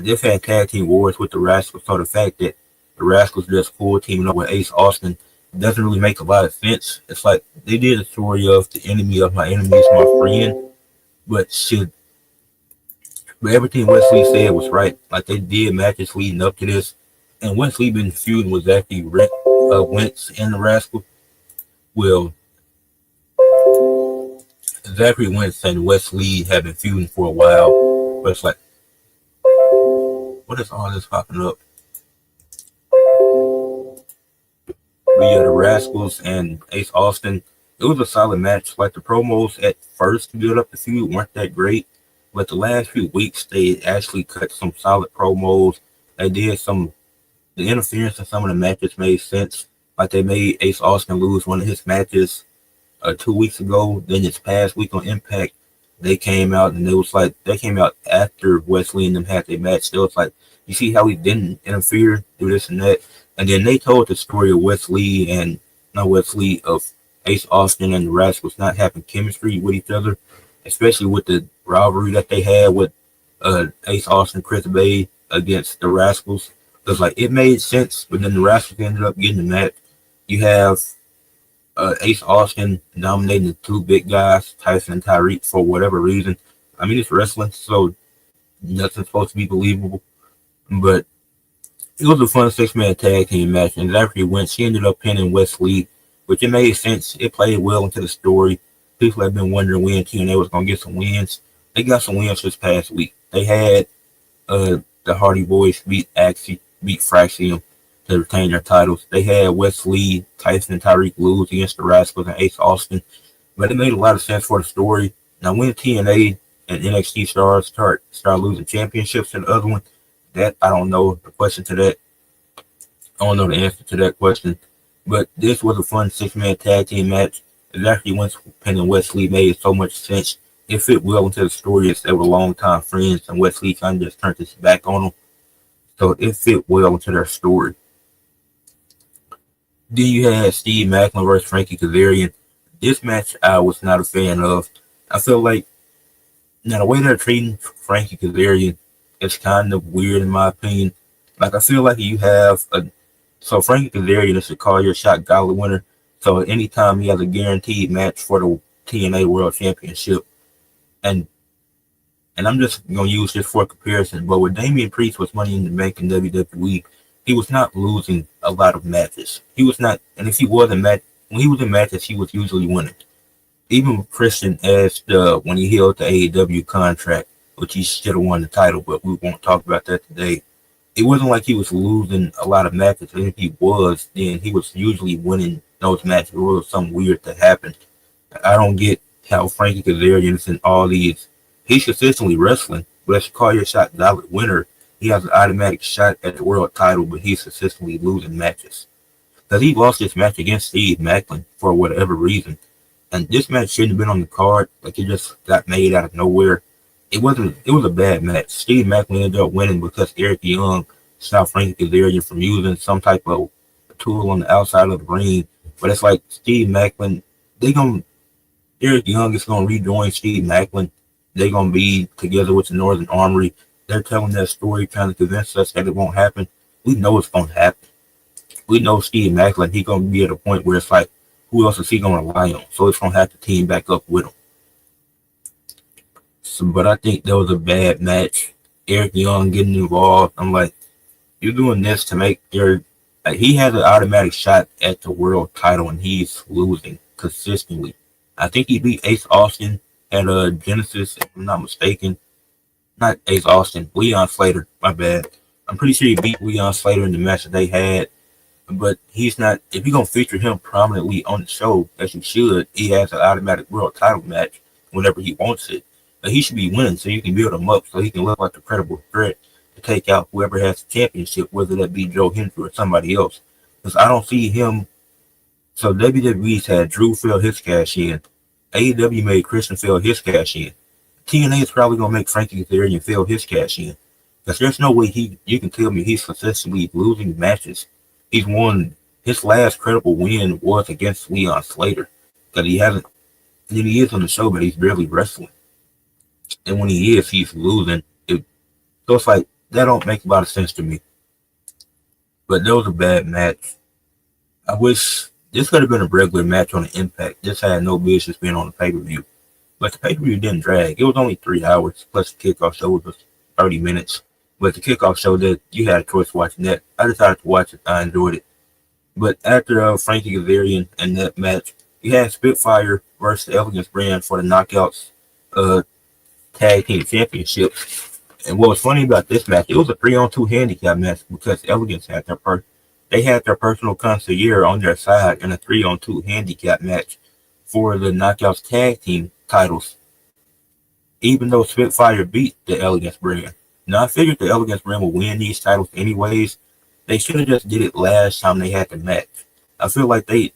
[SPEAKER 1] They've had tag team wars with the Rascals, so the fact that the Rascals just full teaming up with Ace Austin doesn't really make a lot of sense. It's like they did a story of the enemy of my enemy is my friend, but should but everything Wesley said was right. Like they did matches leading up to this, and Wesley been feuding with Zachary Wentz and the Rascal. Well, Zachary Wentz and Wesley have been feuding for a while, but it's like, what is all this popping up? But yeah, the Rascals and Ace Austin, it was a solid match. Like the promos at first to build up the feud weren't that great, but the last few weeks they actually cut some solid promos. They did the interference in some of the matches made sense. Like they made Ace Austin lose one of his matches 2 weeks ago. Then this past week on Impact, they came out and it was like they came out after Wesley and them had their match. So it's like you see how he didn't interfere, do this and that. And then they told the story of of Ace Austin and the Rascals not having chemistry with each other, especially with the rivalry that they had with Ace Austin, Chris Bay against the Rascals. Because like it made sense, but then the Rascals ended up getting the match. You have Ace Austin dominating the two big guys, Tyson and Tyreek, for whatever reason. I mean, it's wrestling, so nothing's supposed to be believable. But it was a fun six-man tag team match, and Zachary Wentz, she ended up pinning Wesley, which it made sense. It played well into the story. People have been wondering when TNA was going to get some wins. They got some wins this past week. They had the Hardy Boys beat Fraxium to retain their titles. They had Wesley, Tyson, and Tyreek lose against the Rascals and Ace Austin, but it made a lot of sense for the story. Now, when TNA and NXT stars start losing championships to the other one, that I don't know the question to that. I don't know the answer to that question. But this was a fun six-man tag team match. Exactly when Penn and Wesley made so much sense. It fit well into the story as they were longtime friends, and Wesley kind of just turned his back on them. So it fit well into their story. Then you had Steve Maclin versus Frankie Kazarian. This match I was not a fan of. I feel like now the way they're treating Frankie Kazarian, it's kind of weird in my opinion. Like I feel like you have so Frankie Kazarian is a call your shot gala winner. So anytime he has a guaranteed match for the TNA World Championship, and I'm just gonna use this for comparison. But when Damian Priest was Money in the Bank in WWE, he was not losing a lot of matches. He was not, and if he was when he was in matches, he was usually winning. Even Christian as when he held the AEW contract, which he should have won the title, but we won't talk about that today. It wasn't like he was losing a lot of matches. And if he was, then he was usually winning those matches. It was something weird that happened. I don't get how Frankie Kazarian is in all these. He's consistently wrestling, but as a call your shot valid winner, he has an automatic shot at the world title, but he's consistently losing matches. Because he lost this match against Steve Maclin for whatever reason. And this match shouldn't have been on the card. Like it just got made out of nowhere. It was a bad match. Steve Maclin ended up winning because Eric Young stopped Frankie Kazarian from using some type of tool on the outside of the ring. But it's like Steve Maclin, Eric Young is gonna rejoin Steve Maclin. They're gonna be together with the Northern Armory. They're telling that story, trying to convince us that it won't happen. We know it's gonna happen. We know Steve Maclin, he's gonna be at a point where it's like, who else is he gonna rely on? So it's gonna have to team back up with him. But I think that was a bad match. Eric Young getting involved. I'm like, you're doing this to make he has an automatic shot at the world title and he's losing consistently. I think he beat Ace Austin at Genesis, if I'm not mistaken. Not Ace Austin, Leon Slater, my bad. I'm pretty sure he beat Leon Slater in the match that they had. But he's not, if you're going to feature him prominently on the show, as you should, he has an automatic world title match whenever he wants it. But he should be winning so you can build him up so he can look like a credible threat to take out whoever has the championship, whether that be Joe Hendry or somebody else. Because I don't see him. So WWE's had Drew fill his cash in, AEW made Christian fail his cash in. TNA is probably gonna make Frankie Kazarian fail his cash in. Because there's no way you can tell me he's consistently losing matches. He's won his last credible win was against Leon Slater. Because he hasn't he is on the show, but he's barely wrestling. And when he is, he's losing. So it's like that don't make a lot of sense to me. But that was a bad match. I wish this could have been a regular match on the Impact. This had no business being on the pay-per-view. But the pay-per-view didn't drag. It was only 3 hours, plus the kickoff show was 30 minutes. But the kickoff show that you had a choice watching that. I decided to watch it. I enjoyed it. But after Frankie Kazarian and that match, you had Spitfire versus the Elegance brand for the Knockouts Tag Team Championship. And what was funny about this match, it was a 3-on-2 handicap match because Elegance had their personal concierge on their side in a 3-on-2 handicap match for the Knockouts Tag Team titles. Even though Spitfire beat the Elegance brand. Now I figured the Elegance brand would win these titles anyways. They should have just did it last time they had the match. I feel like they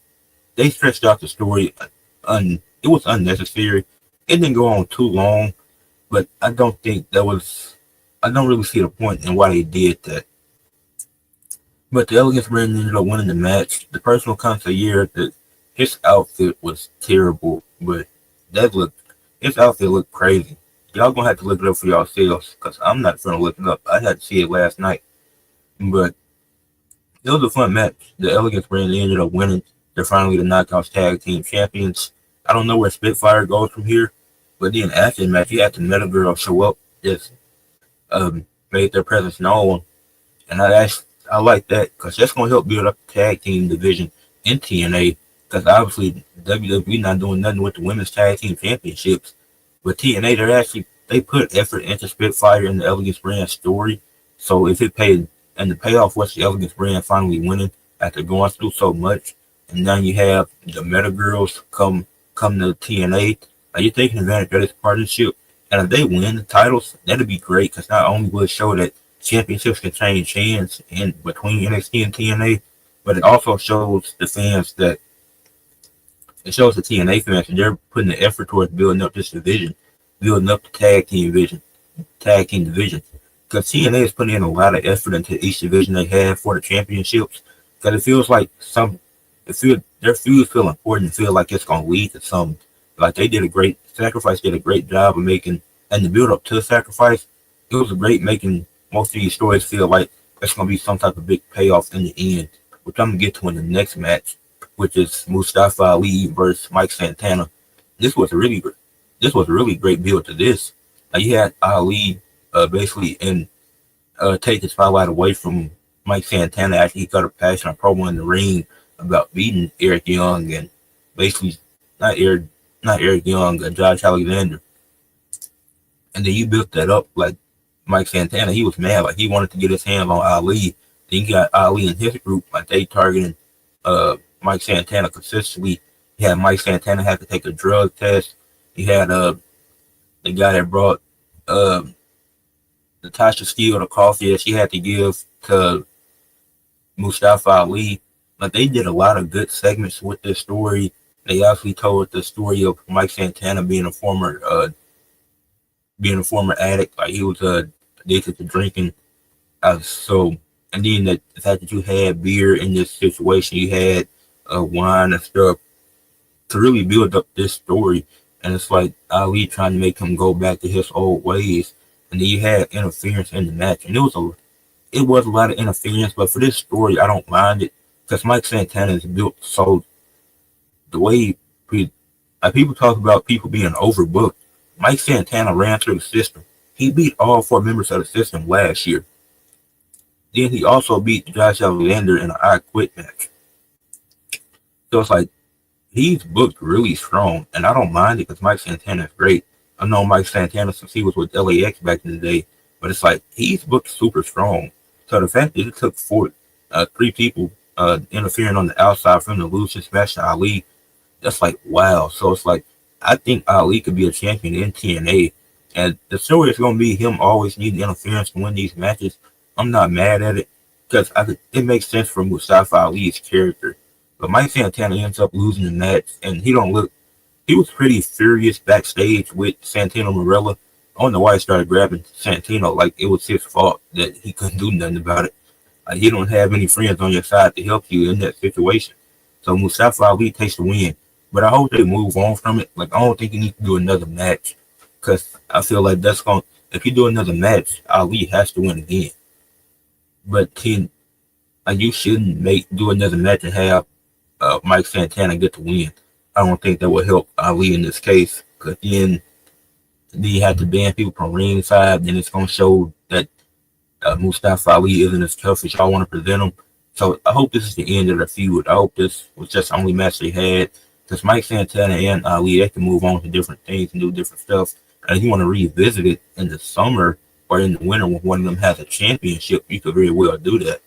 [SPEAKER 1] stretched out the story. It was unnecessary. It didn't go on too long, but I don't really see the point in why they did that. But the Elegance brand ended up winning the match. The personal concierge, his outfit was terrible, but his outfit looked crazy. Y'all gonna have to look it up for yourselves, because I'm not gonna look it up. I had to see it last night. But it was a fun match. The Elegance brand ended up winning. They're finally the Knockouts Tag Team Champions. I don't know where Spitfire goes from here, but then after the match, you had the Metal Girl show up, just made their presence known, and I like that because that's gonna help build up the tag team division in TNA. Because obviously WWE not doing nothing with the women's tag team championships, but TNA they put effort into Spitfire and the Elegance brand story. So if it paid, and the payoff was the Elegance brand finally winning after going through so much, and now you have the Meta Girls come to TNA. Are you taking advantage of this partnership? And if they win the titles, that'd be great because not only will it show that championships can change hands in between NXT and TNA, but it also shows the fans that it shows the TNA fans that they're putting the effort towards building up this division, building up the tag team division. Because TNA is putting in a lot of effort into each division they have for the championships. Because it feels like their feuds feel important and feel like it's going to lead to something. Like Sacrifice did a great job of making, and the build up to Sacrifice, it was great making most of these stories feel like there's going to be some type of big payoff in the end, which I'm going to get to in the next match, which is Mustafa Ali versus Mike Santana. This was a really great build to this. You had Ali basically take the spotlight away from Mike Santana after he got a passionate promo in the ring about beating Eric Young and basically not Eric Young, Josh Alexander. And then you built that up like Mike Santana, he was mad, like he wanted to get his hands on Ali. Then you got Ali and his group, like they targeting Mike Santana consistently. You had Mike Santana have to take a drug test. You had the guy that brought Natasha Steele the coffee that she had to give to Mustafa Ali. Like they did a lot of good segments with this story. They actually told the story of Mike Santana being a former addict, like he was addicted to drinking. And then the fact that you had beer in this situation, you had wine and stuff to really build up this story. And it's like Ali trying to make him go back to his old ways. And then you had interference in the match, and it was a lot of interference. But for this story, I don't mind it because Mike Santana is built so the way people talk about people being overbooked. Mike Santana ran through the system. He beat all 4 members of the system last year. Then he also beat Josh Alexander in an I Quit match. So it's like he's booked really strong, and I don't mind it because Mike Santana is great. I know Mike Santana since he was with LAX back in the day, but it's like he's booked super strong. So the fact that it took 3 people interfering on the outside for him to lose his match to Ali, that's like wow. So it's like I think Ali could be a champion in TNA, and the story is going to be him always needing interference to win these matches. I'm not mad at it because it makes sense for Mustafa Ali's character. But Mike Santana ends up losing the match, and he don't look he was pretty furious backstage with Santino Marella. I don't know why he started grabbing Santino like it was his fault that he couldn't do nothing about it. Like you don't have any friends on your side to help you in that situation. So Mustafa Ali takes the win. But I hope they move on from it. Like I don't think you need to do another match. Cause I feel like that's going if you do another match, Ali has to win again. But like you shouldn't do another match and have Mike Santana get the win. I don't think that will help Ali in this case. Cause then you have to ban people from ringside. Then it's gonna show that Mustafa Ali isn't as tough as y'all want to present him. So I hope this is the end of the feud. I hope this was just the only match they had. Because Mike Santana and Ali, they can move on to different things and do different stuff. And if you want to revisit it in the summer or in the winter when one of them has a championship, you could very well do that.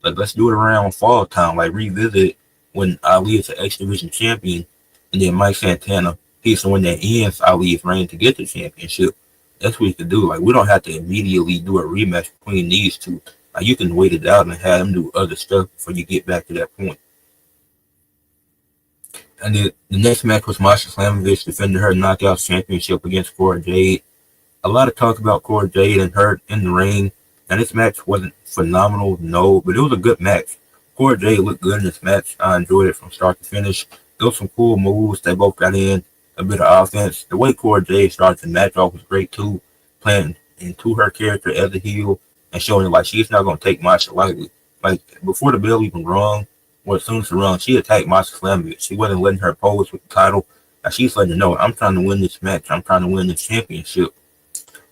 [SPEAKER 1] Like let's do it around fall time. Like revisit it when Ali is an X Division champion, and then Mike Santana, he's the one that ends Ali's reign to get the championship. That's what you can do. Like we don't have to immediately do a rematch between these two. Like you can wait it out and have them do other stuff before you get back to that point. And then the next match was Masha Slamovich defending her knockout championship against Cora Jade. A lot of talk about Cora Jade and her in the ring. And this match wasn't phenomenal, no, but it was a good match. Cora Jade looked good in this match. I enjoyed it from start to finish. There was some cool moves. They both got in a bit of offense. The way Cora Jade started the match off was great too, playing into her character as a heel and showing like she's not going to take Masha lightly. Like before the bell even rung, or as soon as it rung, she attacked Masha Slamovich. She wasn't letting her pose with the title. Like she's letting her know, I'm trying to win this match. I'm trying to win this championship.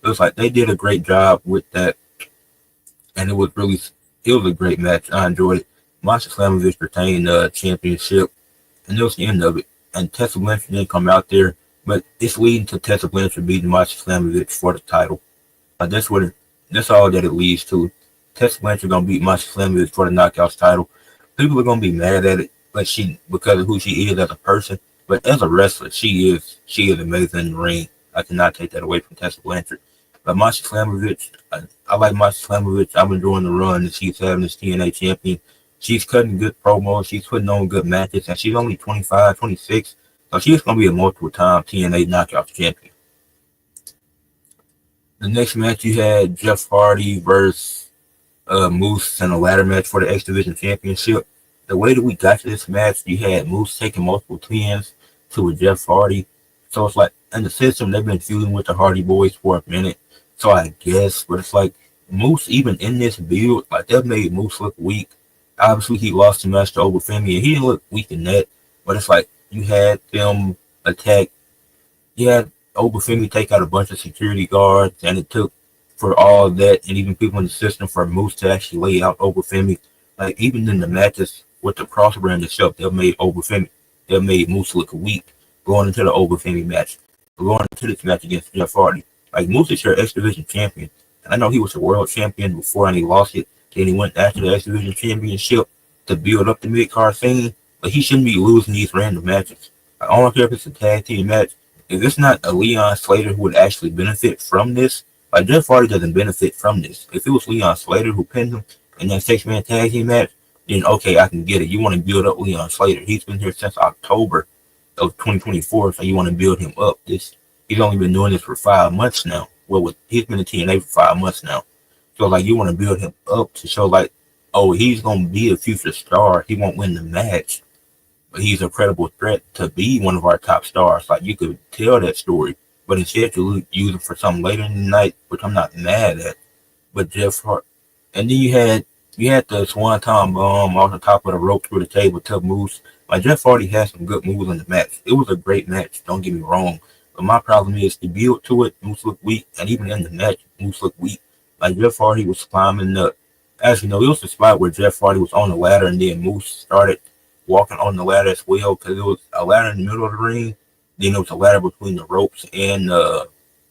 [SPEAKER 1] It was like they did a great job with that, and it was a great match. I enjoyed it. Masha Slamovich retained the championship, and that was the end of it. And Tessa Blanchard didn't come out there, but it's leading to Tessa Blanchard beating Masha Slamovich for the title. That's all that it leads to. Tessa Blanchard gonna beat Masha Slamovich for the Knockouts title. People are gonna be mad at it, because of who she is as a person. But as a wrestler, she is amazing in the ring. I cannot take that away from Tessa Blanchard. But Masha Slamovich, I like Masha Slamovich. I'm enjoying the run that she's having as TNA champion. She's cutting good promos. She's putting on good matches, and she's only 25, 26. So she's going to be a multiple-time TNA Knockouts champion. The next match, you had Jeff Hardy versus Moose in a ladder match for the X Division Championship. The way that we got to this match, you had Moose taking multiple pins to Jeff Hardy. So it's like, in the system, they've been feuding with the Hardy Boys for a minute. So I guess, but it's like, Moose, even in this build, like, that made Moose look weak. Obviously, he lost the match to Obafemi, and he didn't look weak in that. But it's like, you had them attack. You had Obafemi take out a bunch of security guards, and it took for all that, and even people in the system, for Moose to actually lay out Obafemi. Like, even in the matches with the crossbrand itself, they made Moose look weak going into the Obafemi match. Going into this match against Jeff Hardy. Like, Moose is your X Division champion. And I know he was a world champion before and he lost it. Then he went after the X Division championship to build up the mid-card scene. But he shouldn't be losing these random matches. I don't care if it's a tag team match. If it's not a Leon Slater who would actually benefit from this, like Jeff Hardy doesn't benefit from this. If it was Leon Slater who pinned him in that 6-man tag team match, then okay, I can get it. You want to build up Leon Slater. He's been here since October of 2024, so you want to build him up. He's only been doing this for 5 months now. Well, he's been in TNA for 5 months now. So like you want to build him up to show like, oh, he's gonna be a future star. He won't win the match, but he's a credible threat to be one of our top stars. Like you could tell that story, but instead you use him for something later in the night, which I'm not mad at. But Jeff Hart, and then you had the Swanton bomb off the top of the rope through the table to Moose. Like Jeff Hardy had some good moves in the match. It was a great match. Don't get me wrong. But my problem is the build to it, Moose looked weak, and even in the match, Moose looked weak. Like Jeff Hardy was climbing up. As you know, it was the spot where Jeff Hardy was on the ladder, and then Moose started walking on the ladder as well, because it was a ladder in the middle of the ring. Then there was a ladder between the ropes and the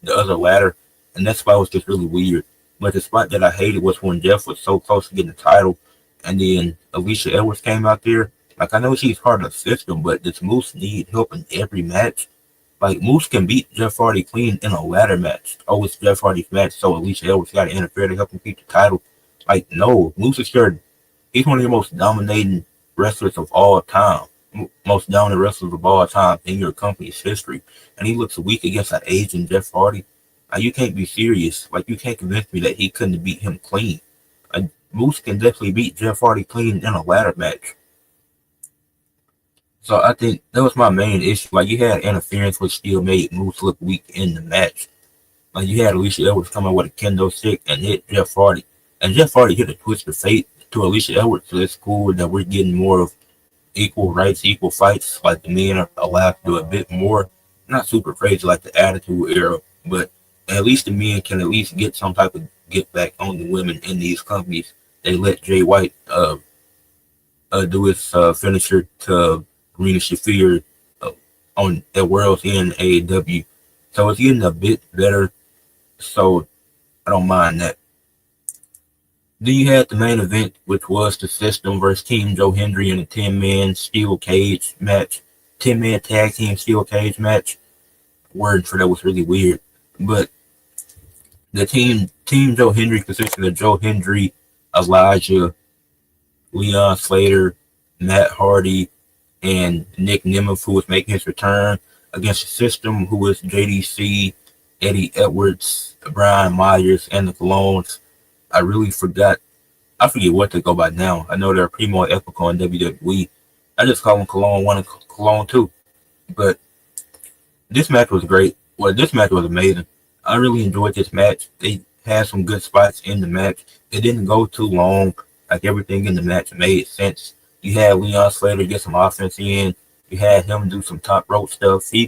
[SPEAKER 1] other ladder, and that spot was just really weird. But the spot that I hated was when Jeff was so close to getting the title, and then Alicia Edwards came out there. Like I know she's part of the system, but does Moose need help in every match? Like, Moose can beat Jeff Hardy clean in a ladder match. Oh, it's Jeff Hardy's match, so Alicia Edwards got to interfere to help him keep the title. Like, no, Moose is he's one of the most dominating wrestlers of all time. most dominant wrestlers of all time in your company's history, and he looks weak against an aging Jeff Hardy. You can't be serious. Like, you can't convince me that he couldn't beat him clean. Moose can definitely beat Jeff Hardy clean in a ladder match. So I think that was my main issue. Like, you had interference, which still made Moose look weak in the match. Like, you had Alicia Edwards come out with a kendo stick and hit Jeff Hardy. And Jeff Hardy hit a twist of fate to Alicia Edwards. So it's cool that we're getting more of equal rights, equal fights. Like, the men are allowed to do a bit more. Not super crazy like the Attitude Era, but at least the men can at least get some type of get back on the women in these companies. They let Jay White do his finisher to Rena Shafir on at World's End AEW. So it's getting a bit better. So I don't mind that. Then you had the main event, which was the System versus Team Joe Hendry in a 10-man steel cage match. 10-man tag team steel cage match. Word for that was really weird. But the Team Joe Hendry consisted of Joe Hendry, Elijah, Leon Slater, Matt Hardy, and Nick Nemeth, who was making his return, against the System, who was JDC, Eddie Edwards, Brian Myers, and the Colognes. I forget what they go by now. I know they're Primo and Epico in WWE. I just call them Cologne 1 and Cologne 2. But this match was great. Well, this match was amazing. I really enjoyed this match. They had some good spots in the match. It didn't go too long. Like, everything in the match made sense. You had Leon Slater get some offense in. You had him do some top rope stuff. He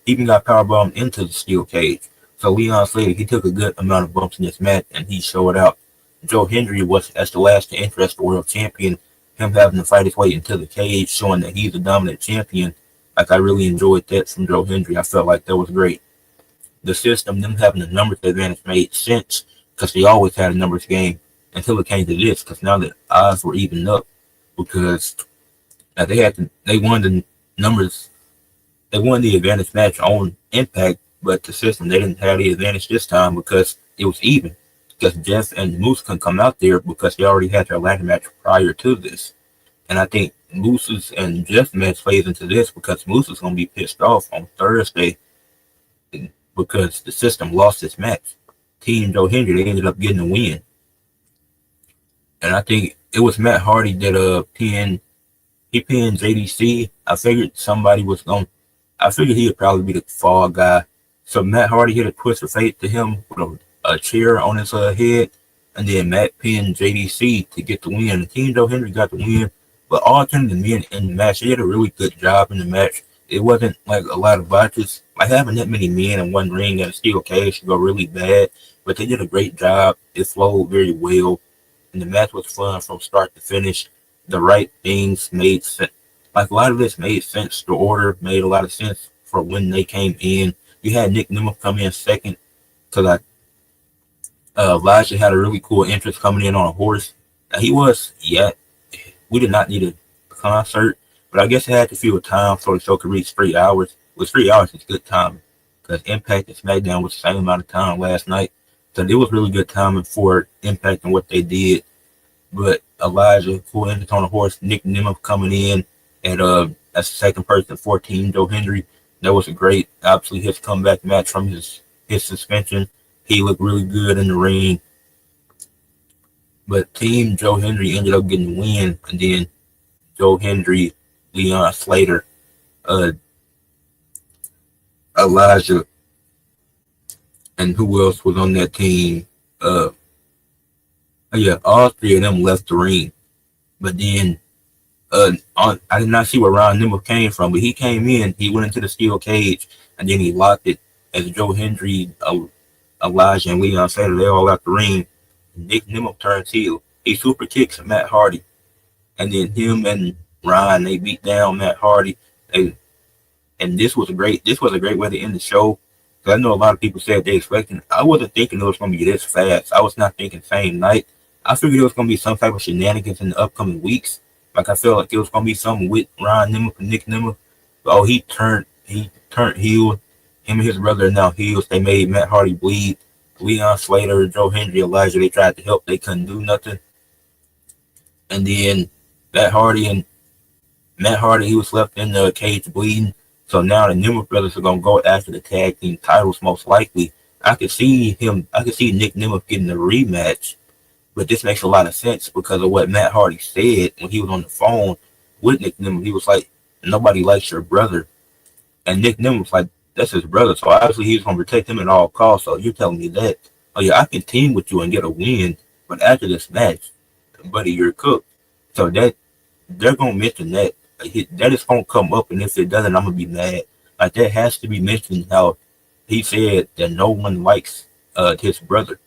[SPEAKER 1] even got powerbombed into the steel cage. So Leon Slater, he took a good amount of bumps in this match, and he showed out. Joe Hendry was, as the last to enter as the world champion, him having to fight his way into the cage, showing that he's a dominant champion. Like, I really enjoyed that from Joe Hendry. I felt like that was great. The System, them having the numbers advantage made sense, because they always had a numbers game until it came to this, because now the odds were even up, because they won the numbers, they won the advantage match on Impact, but the System, they didn't have the advantage this time because it was even. Because Jeff and Moose couldn't come out there because they already had their ladder match prior to this. And I think Moose's and Jeff's match plays into this because Moose is going to be pissed off on Thursday because the System lost this match. Team Joe Hendry, they ended up getting a win. And I think it was Matt Hardy that pinned JDC. I figured he would probably be the fall guy. So Matt Hardy hit a twist of fate to him with a chair on his head, and then Matt pinned JDC to get the win. Team Joe Hendry got the win, but all 10 of the men in the match, they did a really good job in the match. It wasn't like a lot of botches. Like, having that many men in one ring at a steel cage should go really bad, but they did a great job. It flowed very well, and the match was fun from start to finish. The right things made sense. Like, a lot of this made sense. The order made a lot of sense for when they came in. You had Nick Nemeth come in second because Elijah had a really cool entrance coming in on a horse. Now, we did not need a concert, but I guess it had to feel time so the show could reach 3 hours. With 3 hours, it's good timing because Impact and SmackDown was the same amount of time last night. So it was really good timing for Impact and what they did. But Elijah, cool entrance on a horse, Nick Nemeth coming in and as the second person for Team Joe Hendry. That was a great, obviously, his comeback match from his suspension. He looked really good in the ring. But Team Joe Hendry ended up getting the win. And then Joe Hendry, Leon Slater, Elijah, and who else was on that team? All three of them left the ring. But then I did not see where Ron Nemeth came from, but he came in, he went into the steel cage, and then he locked it as Joe Hendry, Elijah, and Leon Slater, they all left the ring. Nick Nemeth turns heel. He super kicks Matt Hardy. And then him and Ryan, they beat down Matt Hardy. And this was a great way to end the show. Because I know a lot of people said they expected. I wasn't thinking it was going to be this fast. I was not thinking same night. I figured it was going to be some type of shenanigans in the upcoming weeks. Like, I felt like it was going to be something with Ryan Nemeth and Nick Nemeth. But, he turned heel. Him and his brother are now heels. They made Matt Hardy bleed. Leon Slater, Joe Hendry, Elijah, they tried to help. They couldn't do nothing. And then Matt Hardy and Matt Hardy, he was left in the cage bleeding. So now the Nimmer brothers are gonna go after the tag team titles most likely. I could see Nick Nimmer getting a rematch, but this makes a lot of sense because of what Matt Hardy said when he was on the phone with Nick Nimmer. He was like, "Nobody likes your brother," and Nick Nimmer was like, "That's his brother." So obviously he's gonna protect him at all costs. So you're telling me that? Oh yeah, I can team with you and get a win, but after this match, buddy, you're cooked. So that they're gonna mention that. That is gonna come up, and if it doesn't, I'm gonna be mad. Like that has to be mentioned. How he said that no one likes his brother.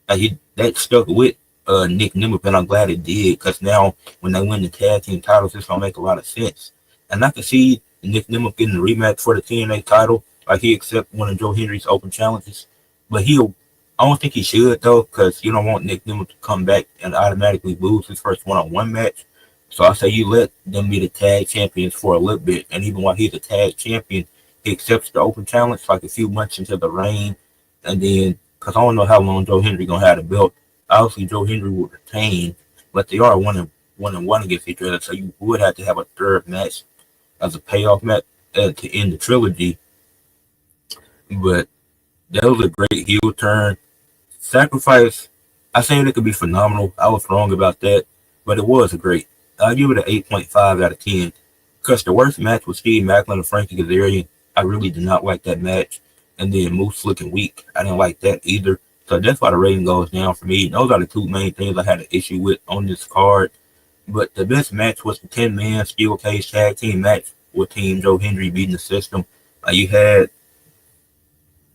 [SPEAKER 1] That stuck with Nick Nimble, and I'm glad it did because now when they win the tag team titles, it's gonna make a lot of sense. And I can see Nick Nimble getting a rematch for the TNA title, like he accept one of Joe Henry's open challenges, but I don't think he should though, because you don't want Nick Nimble to come back and automatically lose his first one-on-one match. So I say you let them be the tag champions for a little bit, and even while he's a tag champion, he accepts the open challenge like a few months into the reign, and then because I don't know how long Joe Henry gonna have the belt. Obviously, Joe Henry will retain, but they are one against each other, so you would have to have a third match as a payoff match to end the trilogy. But that was a great heel turn. Sacrifice, I said it could be phenomenal. I was wrong about that, but it was a great. I'll give it an 8.5 out of 10. Because the worst match was Steve Macklin and Frankie Kazarian. I really did not like that match. And then Moose looking weak. I didn't like that either. So that's why the rating goes down for me. Those are the two main things I had an issue with on this card. But the best match was the 10-man steel cage tag team match with Team Joe Hendry beating the system. You had,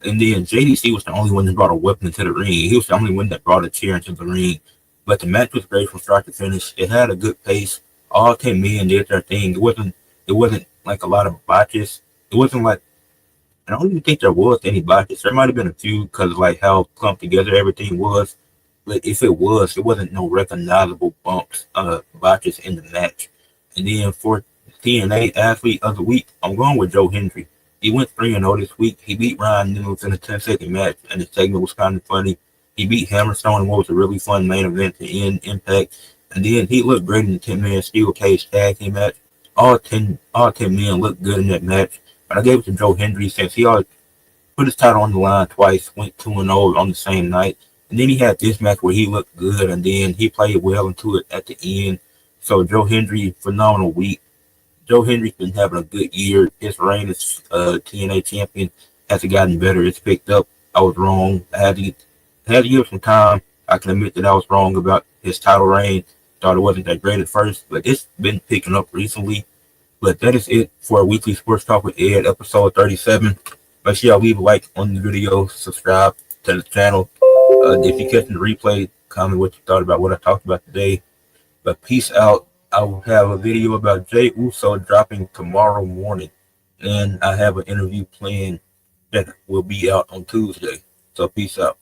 [SPEAKER 1] and then JDC was the only one that brought a weapon into the ring. He was the only one that brought a chair into the ring. But the match was great from start to finish. It had a good pace. All 10 men did their thing. It wasn't like a lot of botches. It wasn't like, I don't even think there was any botches. There might have been a few because like how clumped together everything was. But if it was, it wasn't no recognizable botches in the match. And then for TNA Athlete of the Week, I'm going with Joe Hendry. He went 3-0 this week. He beat Ryan News in a 10-second match, and the segment was kind of funny. He beat Hammerstone in what was a really fun main event to end Impact. And then he looked great in the 10-man steel cage tag team match. All ten men looked good in that match. But I gave it to Joe Hendry since he always put his title on the line twice, went 2-0 on the same night. And then he had this match where he looked good, and then he played well into it at the end. So Joe Hendry, phenomenal week. Joe Hendry's been having a good year. His reign as TNA champion hasn't gotten better. It's picked up. I was wrong. I had to give him some time. I can admit that I was wrong about his title reign. Thought it wasn't that great at first, but it's been picking up recently. But that is it for Weekly Sports Talk with Ed, episode 37. Make sure y'all leave a like on the video, subscribe to the channel. If you catch the replay, comment what you thought about what I talked about today. But peace out. I will have a video about Jay Uso dropping tomorrow morning. And I have an interview planned that will be out on Tuesday. So peace out.